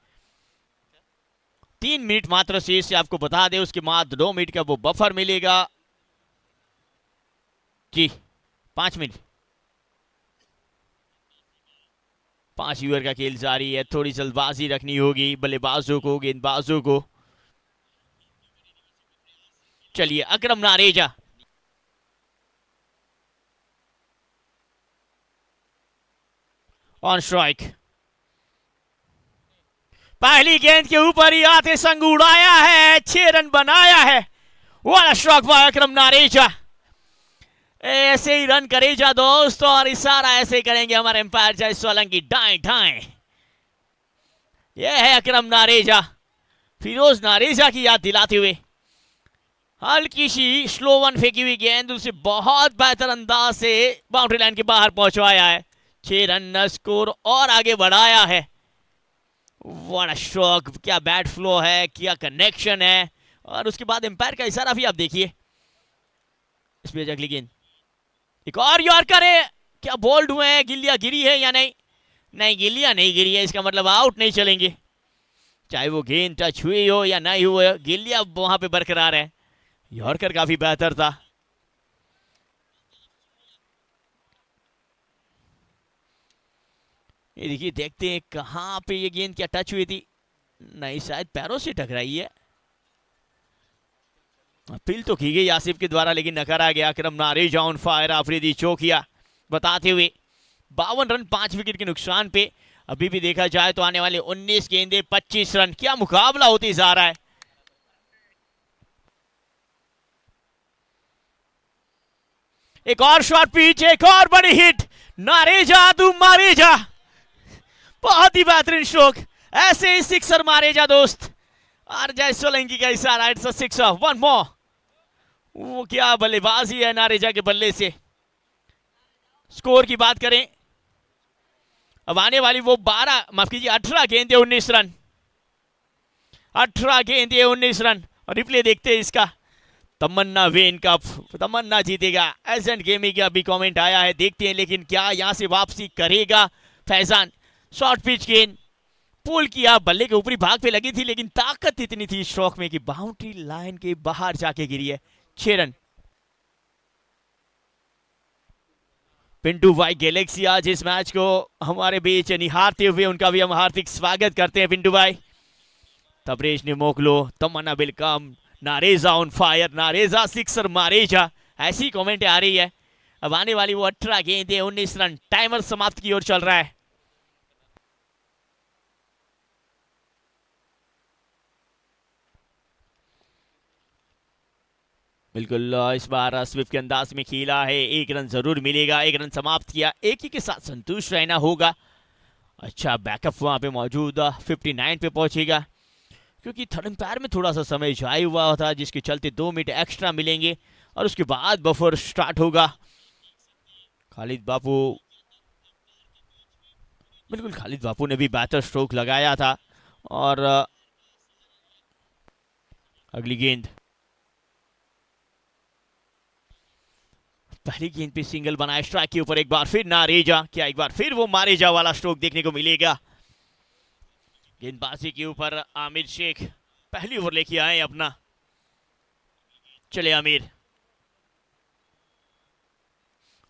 3 मिनट मात्र शेष से आपको बता दें, उसके बाद 2 मिनट का वो बफर मिलेगा। जी 5 मिनट 5 ओवर का खेल जारी है। थोड़ी जल्दबाजी रखनी होगी बल्लेबाजों को, गेंदबाजों को। चलिए अकरम नारेजा ऑन स्ट्राइक। पहली गेंद के ऊपर ही आते संग उड़ाया है, 6 रन बनाया है। वाला स्ट्रोक बाय अकरम नारेजा। ऐसे ही रन करेजा दोस्त, और इशारा ऐसे करेंगे हमारे एम्पायर जय सोलंकी, डाएं डाएं। यह है अकरम नारेजा, फिरोज नारेजा की याद दिलाते हुए। हल्की सी स्लो वन फेंकी हुई गेंद उसे बहुत बेहतर अंदाज से बाउंड्री लाइन के बाहर पहुंचवाया है। 6 रन न स्कोर और आगे बढ़ाया है। व्हाट अ स्ट्रोक, क्या बैट फ्लो है, क्या कनेक्शन है। और उसके बाद एम्पायर का इशारा भी आप देखिए। इस पे अगली गेंद, एक और यॉर्कर है। क्या बोल्ड हुए हैं, गिल्लियां गिरी है या नहीं? नहीं, गिल्लियां नहीं गिरी है, इसका मतलब आउट नहीं चलेंगे। चाहे वो गेंद टच हुई हो या नहीं हुए, गिल्लियां वहां पे बरकरार है। यॉर्कर काफी बेहतर था। ये देखिए, देखते हैं कहां पे ये गेंद क्या टच हुई थी। नहीं, शायद पैरों से टकराई है। अपील तो की गई आसिफ के द्वारा, लेकिन नकारा गया। अकरम नारेजा ऑन फायर, आफरीदी चौकिया बताते हुए 52 रन 5 विकेट के नुकसान पे। अभी भी देखा जाए तो आने वाले 19 गेंदे 25 रन, क्या मुकाबला होती जा रहा है। एक और शॉट पिच, एक और बड़ी हिट। नारेजा तू मारेजा, बहुत ही बेहतरीन स्ट्रोक। ऐसे ही सिक्सर मारेजा दोस्त। और जय सोलंकी का इशारा, it's a sixer, one more. वो क्या बल्लेबाजी है नारेजा के बल्ले से। स्कोर की बात करें, अब आने वाली वो 18 गेंदे 19 रन। 18 गेंदे 19 रन। और रिप्ले देखते हैं इसका। तमन्ना वेन कप, तमन्ना जीतेगा। एजेंट गेमिंग का भी कमेंट आया है, देखते हैं लेकिन क्या यहां से वापसी करेगा फैजान। शॉर्ट पिच गेंद पुल किया, बल्ले के ऊपरी भाग पे लगी थी, लेकिन ताकत इतनी थी स्ट्रोक में कि बाउंड्री लाइन के बाहर जाके गिरी है। 6 रन। पिंटू भाई गैलेक्सी आज इस मैच को हमारे बीच निहारते हुए, उनका भी हम हार्दिक स्वागत करते हैं पिंटू भाई। तबरेज ने मोकलो, तमन्ना वेलकम, नारेजा ऑन फायर, नारेजा सिक्सर मारेजा, ऐसी कमेंट आ रही है। अब आने वाली वो 18 गेंदे 19 रन, टाइमर समाप्त की ओर चल रहा है। बिल्कुल, इस बार स्विफ्ट के अंदाज में खेला है, 1 रन जरूर मिलेगा। 1 रन समाप्त किया, एक ही के साथ संतुष्ट रहना होगा। अच्छा बैकअप वहां पे मौजूद, 59 पे पहुंचेगा, क्योंकि थर्ड एम्पायर में थोड़ा सा समय जाया हुआ था, जिसके चलते 2 मिनट एक्स्ट्रा मिलेंगे और उसके बाद बफर स्टार्ट होगा। खालिद बापू, बिल्कुल खालिद बापू ने भी बेहतर स्ट्रोक लगाया था। और अगली गेंद, पहली गेंद पे सिंगल बनाया, स्ट्राइक के ऊपर एक बार फिर नारेजा। क्या एक बार फिर वो मारेजा वाला स्ट्रोक देखने को मिलेगा? गेंदबाजी के ऊपर आमिर शेख पहली ओवर लेके आए अपना। चले आमिर,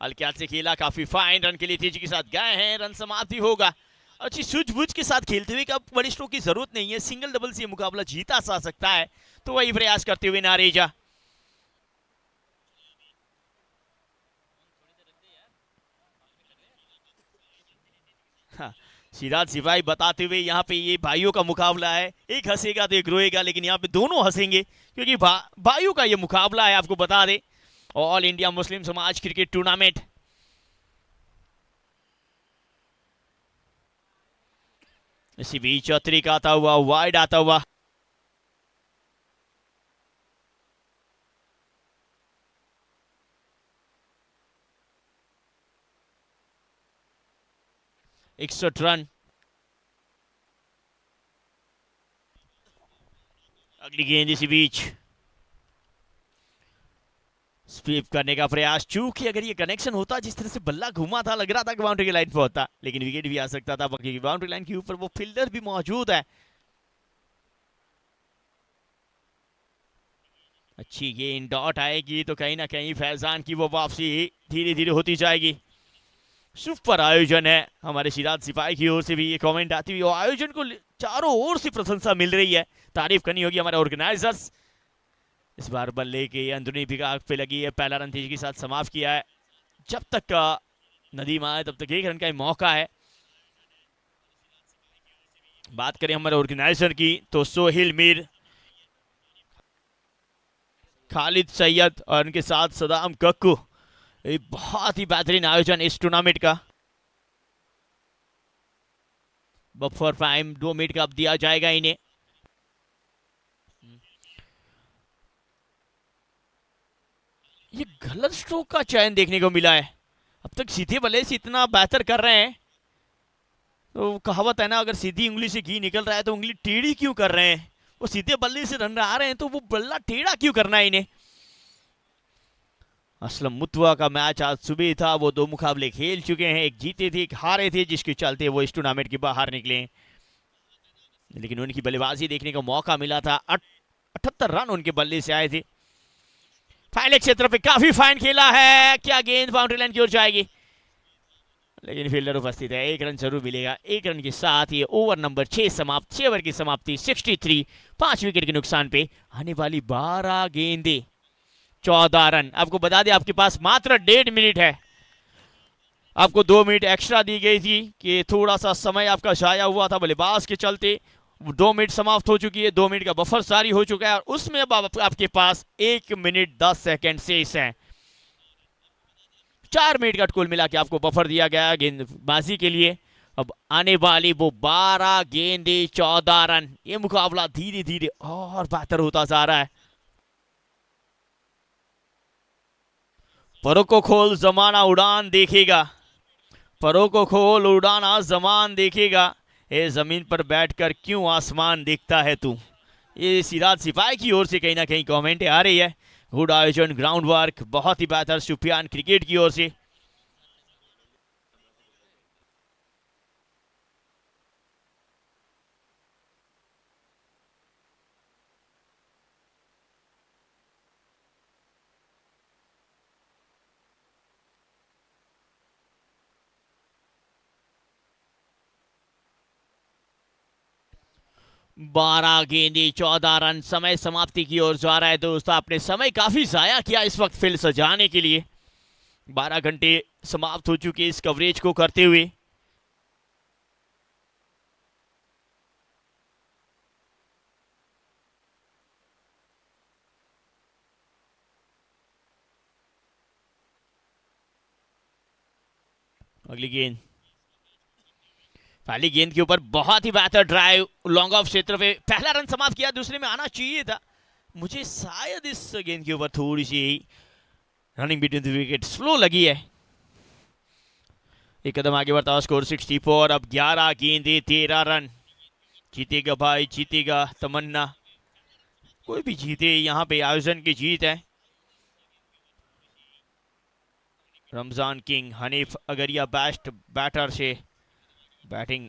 हल्के हाथ से खेला, काफी फाइन रन के लिए तेजी के साथ गए हैं। रन समाप्ति होगा। अच्छी सूझबूझ के साथ खेलते हुए, का बड़ी स्ट्रोक की जरूरत नहीं है, सिंगल डबल से मुकाबला जीता जा सकता है, तो वही प्रयास करते हुए नारेजा। सिराज सिपाही बताते हुए यहाँ पे ये भाइयों का मुकाबला है, एक हंसेगा तो एक रोएगा, लेकिन यहाँ पे दोनों हंसेंगे, क्योंकि भाइयों का ये मुकाबला है। आपको बता दे, ऑल इंडिया मुस्लिम समाज क्रिकेट टूर्नामेंट। इसी बीच चौधरी आता हुआ, वाइड आता हुआ, इकसठ रन। अगली गेंद इसी बीच स्वीप करने का प्रयास, चूंकि अगर ये कनेक्शन होता, जिस तरह से बल्ला घुमा था, लग रहा था कि बाउंड्री की लाइन पर होता, लेकिन विकेट भी आ सकता था, बाकी बाउंड्री लाइन के ऊपर वो फील्डर भी मौजूद है। अच्छी गेंद डॉट आएगी तो कहीं ना कहीं फैजान की वो वापसी धीरे धीरे होती जाएगी। सुपर आयोजन है हमारे सिराज सिपाही की ओर से भी ये कमेंट आती हुई, और आयोजन को चारों ओर से प्रशंसा मिल रही है। तारीफ करनी होगी हमारे ऑर्गेनाइजर्स। इस बार बल्ले के अंदरूनी विभाग पे लगी है, पहला रन तेजी के साथ समाप्त किया है। जब तक नदीम आए तब तक 1 रन का ही मौका है। बात करें हमारे ऑर्गेनाइजर की तो सोहेल मीर, खालिद सैयद और उनके साथ सदाम कक्कू, ये बहुत ही बेहतरीन आयोजन इस टूर्नामेंट का। बफर टाइम 2 मिनट का अब दिया जाएगा इन्हें। ये गलत स्ट्रोक का चयन देखने को मिला है। अब तक सीधे बल्ले से इतना बेहतर कर रहे हैं, तो कहावत है ना, अगर सीधी उंगली से घी निकल रहा है तो उंगली टेढ़ी क्यों कर रहे हैं। वो सीधे बल्ले से रन आ रहे हैं तो वो बल्ला टेढ़ा क्यों करना है इन्हें। असलम मुतवा का मैच आज सुबह था, वो 2 मुकाबले खेल चुके हैं, एक जीते थे एक हारे थे, जिसके चलते वो इस टूर्नामेंट के बाहर निकले। लेकिन उनकी बल्लेबाजी देखने को मौका मिला था। 78 रन उनके बल्ले से आए थे। फाइनल क्षेत्र पे काफी फाइन खेला है, क्या गेंद बाउंड्री लाइन की ओर जाएगी, लेकिन फील्डर उपस्थित है, 1 रन जरूर मिलेगा। 1 रन के साथ ये ओवर नंबर 6 समाप्त। 6 ओवर की समाप्ति 63, 5 विकेट के नुकसान पे आने वाली 12 गेंदे 14 रन। आपको बता दें आपके पास मात्र 1.5 मिनट है। आपको 2 मिनट एक्स्ट्रा दी गई थी कि थोड़ा सा समय आपका जाया हुआ था बल्लेबाज के चलते। 2 मिनट समाप्त हो चुकी है, 2 मिनट का बफर जारी हो चुका है और उसमें अब आपके पास 1 मिनट 10 सेकेंड शेष है। 4 मिनट का कुल मिला के आपको बफर दिया गया गेंदबाजी के लिए। अब आने वाली वो 12 गेंदे 14 रन। ये मुकाबला धीरे धीरे और बेहतर होता जा रहा है। परों को खोल जमाना उड़ान देखेगा, परों को खोल उड़ाना जमान देखेगा, ए जमीन पर बैठकर क्यों आसमान देखता है तू। ये सिराज सिपाही की ओर से कहीं ना कहीं कमेंट आ रही है। गुड आयोजन, ग्राउंड वर्क बहुत ही बेहतर सुफियान क्रिकेट की ओर से। बारह गेंदे 14 रन, समय समाप्ति की ओर जा रहा है। दोस्तों आपने समय काफी जाया किया इस वक्त फील्ड सजाने के लिए। 12 घंटे समाप्त हो चुके इस कवरेज को करते हुए। अगली गेंद, पहली गेंद के ऊपर बहुत ही बेहतर ड्राइव, लॉन्ग ऑफ क्षेत्र पे पहला रन समाप्त किया। दूसरे में आना चाहिए था, मुझे शायद इस गेंद के ऊपर थोड़ी सी running between the wicket slow लगी है। एक कदम आगे बढ़ता, स्कोर 64। अब 11 गेंदे 13 रन। जीतेगा भाई जीतेगा, तमन्ना कोई भी जीते, यहाँ पे आयोजन की जीत है। Ramzan king Hanif Agariya best batter से बैटिंग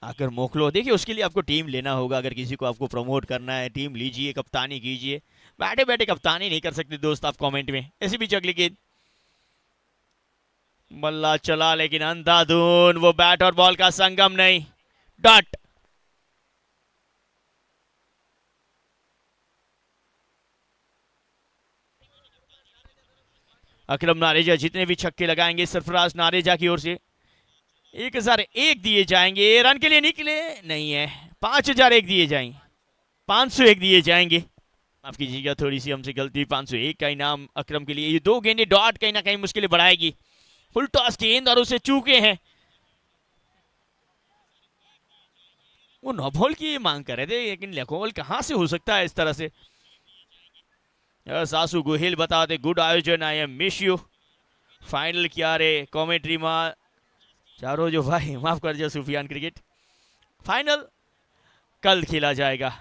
आकर मोकलो। देखिए उसके लिए आपको टीम लेना होगा, अगर किसी को आपको प्रमोट करना है टीम लीजिए, कप्तानी कीजिए। बैठे बैठे कप्तानी नहीं कर सकते दोस्त आप कमेंट में। ऐसी भी अगली गेंद, बल्ला चला लेकिन अंधाधुन, वो बैट और बॉल का संगम नहीं, डॉट। अकरम नारेजा जितने भी छक्के लगाएंगे सरफराज नारेजा की ओर से 1001 दिए जाएंगे। रन के लिए निकले नहीं है, 5001 दिए जाएंगे, 501 दिए जाएंगे। माफ कीजिएगा थोड़ी सी हमसे गलती, 501 का इनाम अकरम के लिए। ये 2 गेंदे डॉट कहीं ना कहीं मुश्किलें बढ़ाएगी। फुल टॉस गेंद और उसे चूके हैं। वो नो बॉल की मांग कर रहे थे, लेकिन लेकोल कहां से हो सकता है इस तरह से। सासू गोहिल बताते गुड आयोजन, I am miss you. Final क्या रे कॉमेंट्री में चारों जो भाई, माफ कर दिया सुफियान क्रिकेट। फाइनल कल खेला जाएगा।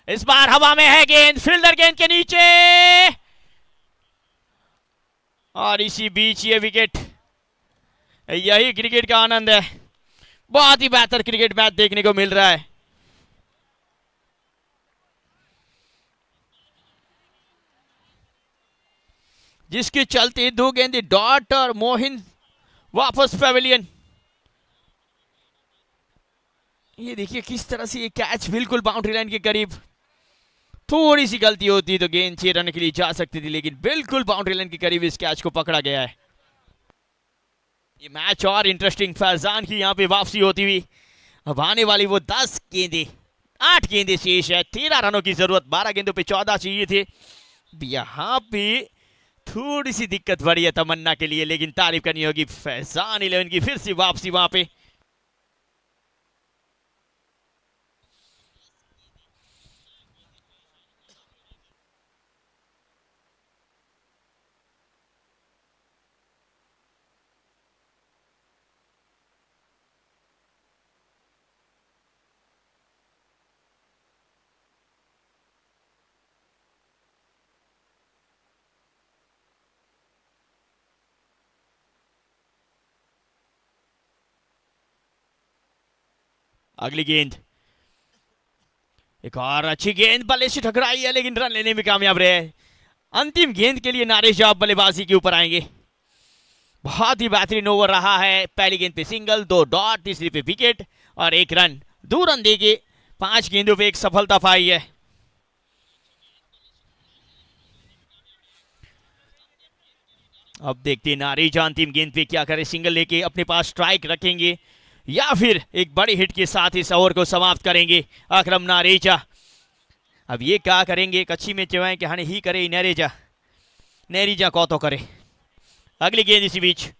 इस बार हवा में है गेंद, फील्डर गेंद के नीचे और इसी बीच ये विकेट। यही क्रिकेट का आनंद है, बहुत ही बेहतर क्रिकेट मैच देखने को मिल रहा है। जिसके चलते 2 गेंदे डॉट और मोहिन वापस पेविलियन। ये देखिए किस तरह से ये कैच बिल्कुल बाउंड्री लाइन के करीब, थोड़ी सी गलती होती तो गेंद 6 रन के लिए जा सकती थी, लेकिन बिल्कुल बाउंड्री लाइन के करीब इस कैच को पकड़ा गया है। ये मैच और इंटरेस्टिंग, फैजान की यहाँ पे वापसी होती हुई। अब आने वाली वो 10 गेंदे, 8 गेंदे शेष है, 13 रनों की जरूरत, 12 गेंदों पे 14 चाहिए थे। यहाँ पे थोड़ी सी दिक्कत बढ़ी है तमन्ना के लिए, लेकिन तारीफ करनी होगी फैजान 11 की फिर से वापसी वहां पे। अगली गेंद, एक और अच्छी गेंद बल्ले से टकराई है, लेकिन रन लेने में कामयाब रहे। अंतिम गेंद के लिए नारेश जॉब बल्लेबाजी के ऊपर आएंगे। बहुत ही बेहतरीन ओवर रहा है। पहली गेंद पे सिंगल, 2 डॉट, तीसरी पे विकेट और 1 रन। 2 रन देके 5 गेंदों पे एक सफलता पाई है। अब देखते हैं नारेजा अंतिम गेंद पे क्या करे, सिंगल लेके अपने पास स्ट्राइक रखेंगे या फिर एक बड़ी हिट के साथ इस ओवर को समाप्त करेंगे अकरम नारेजा। अब ये क्या करेंगे, कच्ची में चवाएं कि हने ही करे नरेजा, नरेजा को तो करे। अगली गेंद इसी बीच,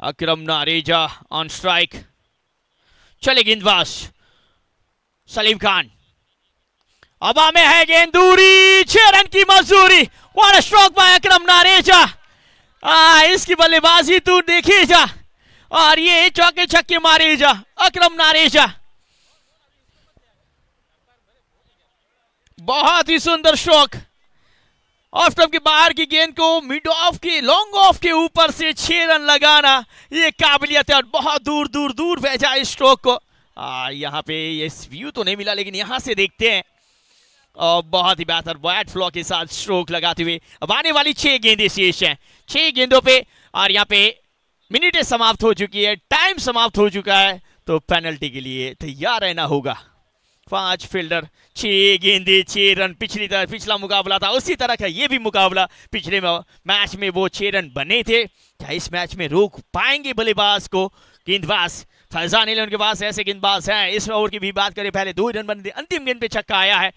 अकरम नारेजा ऑन स्ट्राइक। चले गेंदबाज सलीम खान, हवा में है गेंद दूरी, 6 रन की मजदूरी। व्हाट अ स्ट्रोक बाय अकरम नारेजा। इसकी बल्लेबाजी तू देखी जा और ये चौके छक्के मारे जा अकरम नारेजा। बहुत ही सुंदर स्ट्रोक। ऑफ स्टंप के बाहर की गेंद को मिड ऑफ के लॉन्ग ऑफ के ऊपर से 6 रन लगाना, ये काबिलियत है और बहुत दूर दूर दूर भेजा इस स्ट्रोक को। यहाँ पे ये व्यू तो नहीं मिला, लेकिन यहां से देखते हैं और बहुत ही बेहतर बैट फ्लॉ के साथ स्ट्रोक लगाते हुए। अब आने वाली 6 गेंदें शेष हैं, 6 गेंदों पे, और यहाँ पे मिनटें समाप्त हो चुकी है, टाइम समाप्त हो चुका है, तो पेनल्टी के लिए तैयार रहना होगा। 5 फील्डर, 6 गेंदे, 6 रन। पिछला मुकाबला था उसी तरह का ये भी मुकाबला। पिछले मैच में वो 6 रन बने थे, क्या इस मैच में रोक पाएंगे बल्लेबाज को? गेंदबाज फैजान 11 के पास ऐसे गेंदबाज हैं। इस ओवर की भी बात करें, पहले 2 रन बने थे, अंतिम गेंद पे छक्का आया है।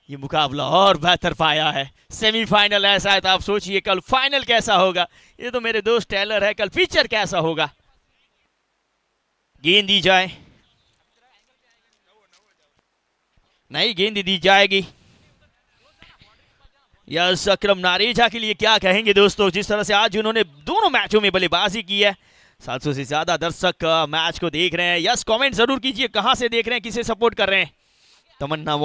ये मुकाबला और बेहतर पाया है। सेमीफाइनल ऐसा है तो आप सोचिए कल फाइनल कैसा होगा। ये तो मेरे दोस्त टेलर है, कल पिक्चर कैसा होगा। गेंद दी जाए, नहीं गेंद दी जाएगी। यस, अकरम नारेजा के लिए क्या कहेंगे दोस्तों, जिस तरह से आज उन्होंने दोनों मैचों में बल्लेबाजी की है। 700 से ज्यादा दर्शक मैच को देख रहे हैं। यस, कमेंट जरूर कीजिए कहां से देख रहे हैं, किसे सपोर्ट कर रहे हैं। तमन्ना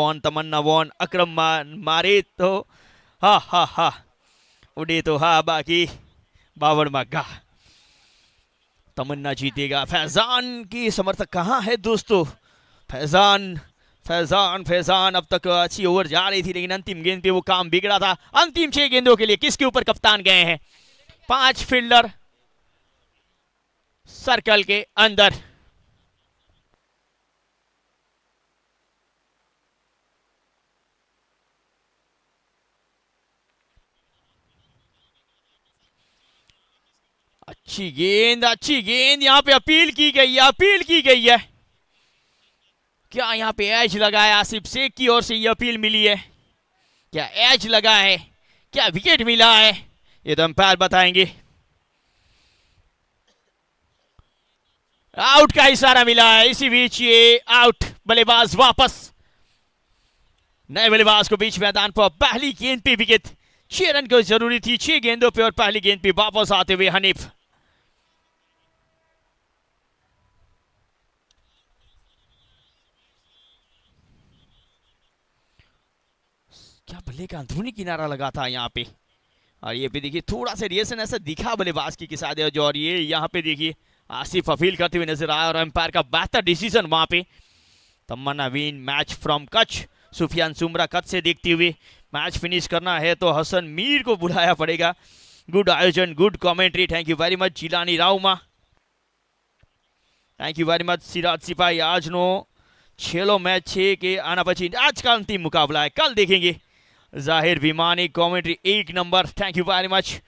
वॉन, अकरम मारे तो हा उड़े तो हा, बाकी बावन मग्गा। तमन्ना जीतेगा। फैजान की समर्थक कहाँ है दोस्तों? फैजान अब तक अच्छी ओवर जा रही थी, लेकिन अंतिम गेंद पे वो काम बिगड़ा था। अंतिम 6 गेंदों के लिए किसके ऊपर कप्तान गए हैं? 5 फील्डर सर्कल के अंदर। अच्छी गेंद, यहां पे अपील की गई है। क्या यहां पे एज लगाया? आसिफ शेख की ओर से ये अपील मिली है। क्या एज लगा है, क्या विकेट मिला है, ये तो अंपायर बताएंगे। आउट का इशारा मिला है, इसी बीच ये आउट। बल्लेबाज वापस, नए बल्लेबाज को बीच मैदान पर। पहली गेंद पे विकेट, 6 रन की जरूरी थी 6 गेंदों पे, और पहली गेंद पे वापस आते हुए हनीफ। क्या बल्ले का अंदरूनी किनारा लगा था यहाँ पे, और ये पे देखिए थोड़ा सा रिएक्शन ऐसा दिखा बल्लेबाज की साथ है, और ये यहाँ पे देखिए आसिफ अपील करते हुए नजर आया, और अंपायर का बेहतर डिसीजन वहां पे। Tamanna win match from Kutch Sufiyan Sumra कद से देखते हुए। मैच फिनिश करना है तो हसन मीर को बुलाया पड़ेगा। गुड आयोजन, good commentary, thank you very much Jilani राउमा, thank you very much Siraj Sipahi. आज नो छेलो मैच 6 के आना पची आज का अंतिम मुकाबला है, कल देखेंगे। जाहिर विमानी commentary 1 number, thank you very much.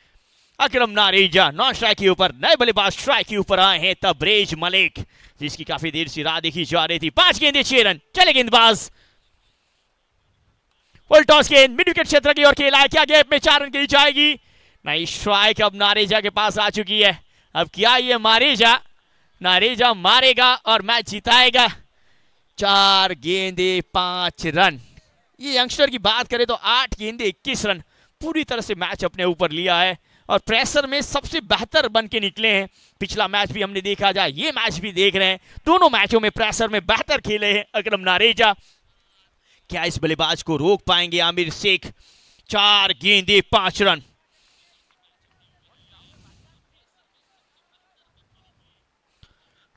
Akram Nareja non strike के ऊपर, नए बल्लेबाज स्ट्राइक के ऊपर आए हैं तबरेज मलिक, जिसकी काफी देर से राह देखी जा रही थी। 5 गेंदे 6 रन, चले गेंदबाज। फुल टॉस गेंद मिड विकेट क्षेत्र की ओर खेला है, क्या गैप में 4 रन की जाएगी? नहीं, स्ट्राइक अब नारेजा के पास आ चुकी है। अब क्या ये मारेजा, नारेजा मारेगा और मैच जिताएगा। 4 गेंदे 5 रन। ये यंगस्टर की बात करें तो 8 गेंदे 21 रन, पूरी तरह से मैच अपने ऊपर लिया है और प्रेशर में सबसे बेहतर बन के निकले हैं। पिछला मैच भी हमने देखा जाए, ये मैच भी देख रहे हैं, दोनों मैचों में प्रेशर में बेहतर खेले हैं अकरम नारेजा। क्या इस बल्लेबाज को रोक पाएंगे आमिर शेख? 4 गेंदे 5 रन।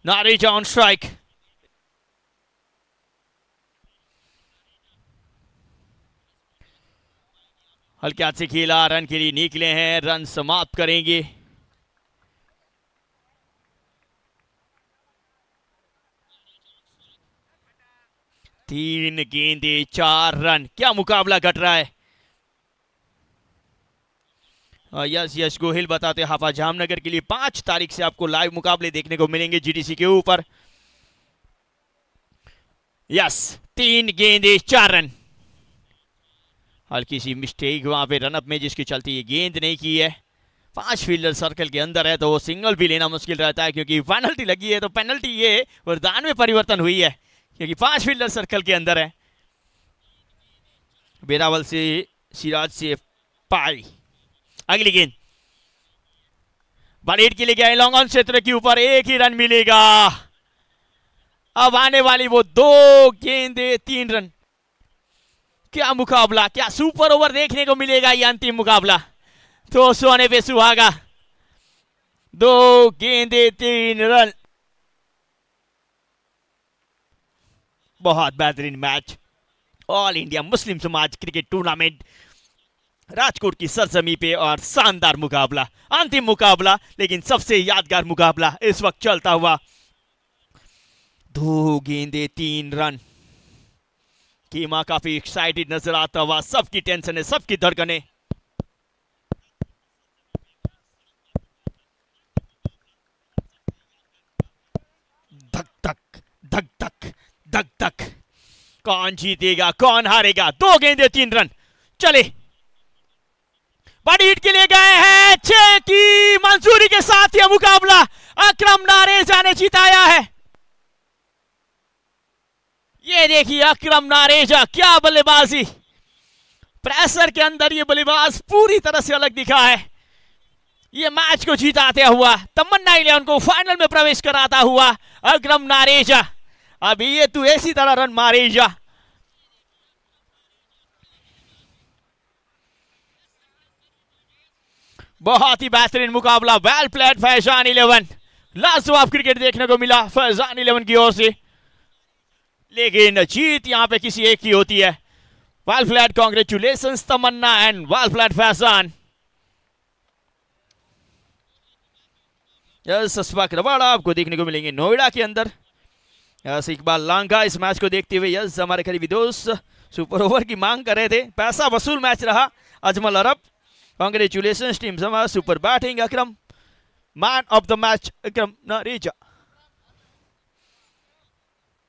नारेजा on strike. हल्के हाथ से खेला, रन के लिए निकले हैं, रन समाप्त करेंगे। तीन गेंदे 4 रन, क्या मुकाबला घट रहा है। यस गोहिल बताते हाफा जामनगर के लिए 5 तारीख से आपको लाइव मुकाबले देखने को मिलेंगे जीडीसी के ऊपर। यस, 3 गेंदे 4 रन। हल्की सी मिस्टेक वहां पे रनअप में, जिसकी चलती ये गेंद नहीं की है। 5 फील्डर सर्कल के अंदर है तो वो सिंगल भी लेना मुश्किल रहता है, क्योंकि पेनल्टी लगी है तो पेनल्टी ये वरदान में परिवर्तन हुई है, क्योंकि 5 फील्डर सर्कल के अंदर है। बेरावल से सिराज से पाई, अगली गेंद बॉल हिट के लिए गया लॉन्ग ऑन क्षेत्र के ऊपर, 1 ही रन मिलेगा। अब आने वाली वो 2 गेंदे 3 रन। क्या मुकाबला, क्या सुपर ओवर देखने को मिलेगा ये अंतिम मुकाबला। तो सोने पे सुहागा, 2 गेंदे 3 रन। बहुत बेहतरीन मैच। ऑल इंडिया मुस्लिम समाज क्रिकेट टूर्नामेंट राजकोट की सरजमी पे और शानदार मुकाबला, अंतिम मुकाबला, लेकिन सबसे यादगार मुकाबला इस वक्त चलता हुआ। 2 गेंदे 3 रन। कीमा काफी एक्साइटेड नजर आता हुआ, सबकी टेंशन है, सबकी धड़कने। धक धक धक धक धक धक। कौन जीतेगा, कौन हारेगा? 2 गेंदे 3 रन, चले। बड़ी हिट के लिए गए हैं, 6 की मंजूरी के साथ यह मुकाबला अकरम नारेजा ने जिताया है। ये देखिए अकरम नारेजा, क्या बल्लेबाजी। प्रेशर के अंदर ये बल्लेबाज पूरी तरह से अलग दिखा है। ये मैच को जीताते हुआ, तमन्ना 11 को फाइनल में प्रवेश कराता हुआ अकरम नारेजा। अभी ये तू ऐसी तरह रन मारेजा। बहुत ही बेहतरीन मुकाबला, वेल प्लेड फैजान 11। लाजवाब क्रिकेट देखने को मिला फैजान 11 की ओर से, लेकिन जीत यहां पे किसी एक की होती है। Well played, congratulations Tamanna and well played Faizan. सस्पाक रवाड़ा आपको देखने को मिलेंगे नोएडा के अंदर। यस, इकबाल लांगा इस मैच को देखते हुए, यस हमारे करीबी दोस्त सुपर ओवर की मांग कर रहे थे। पैसा वसूल मैच रहा। Ajmal Arab, congratulations team Sama, super batting Akram, man of the match Akram नारेजा।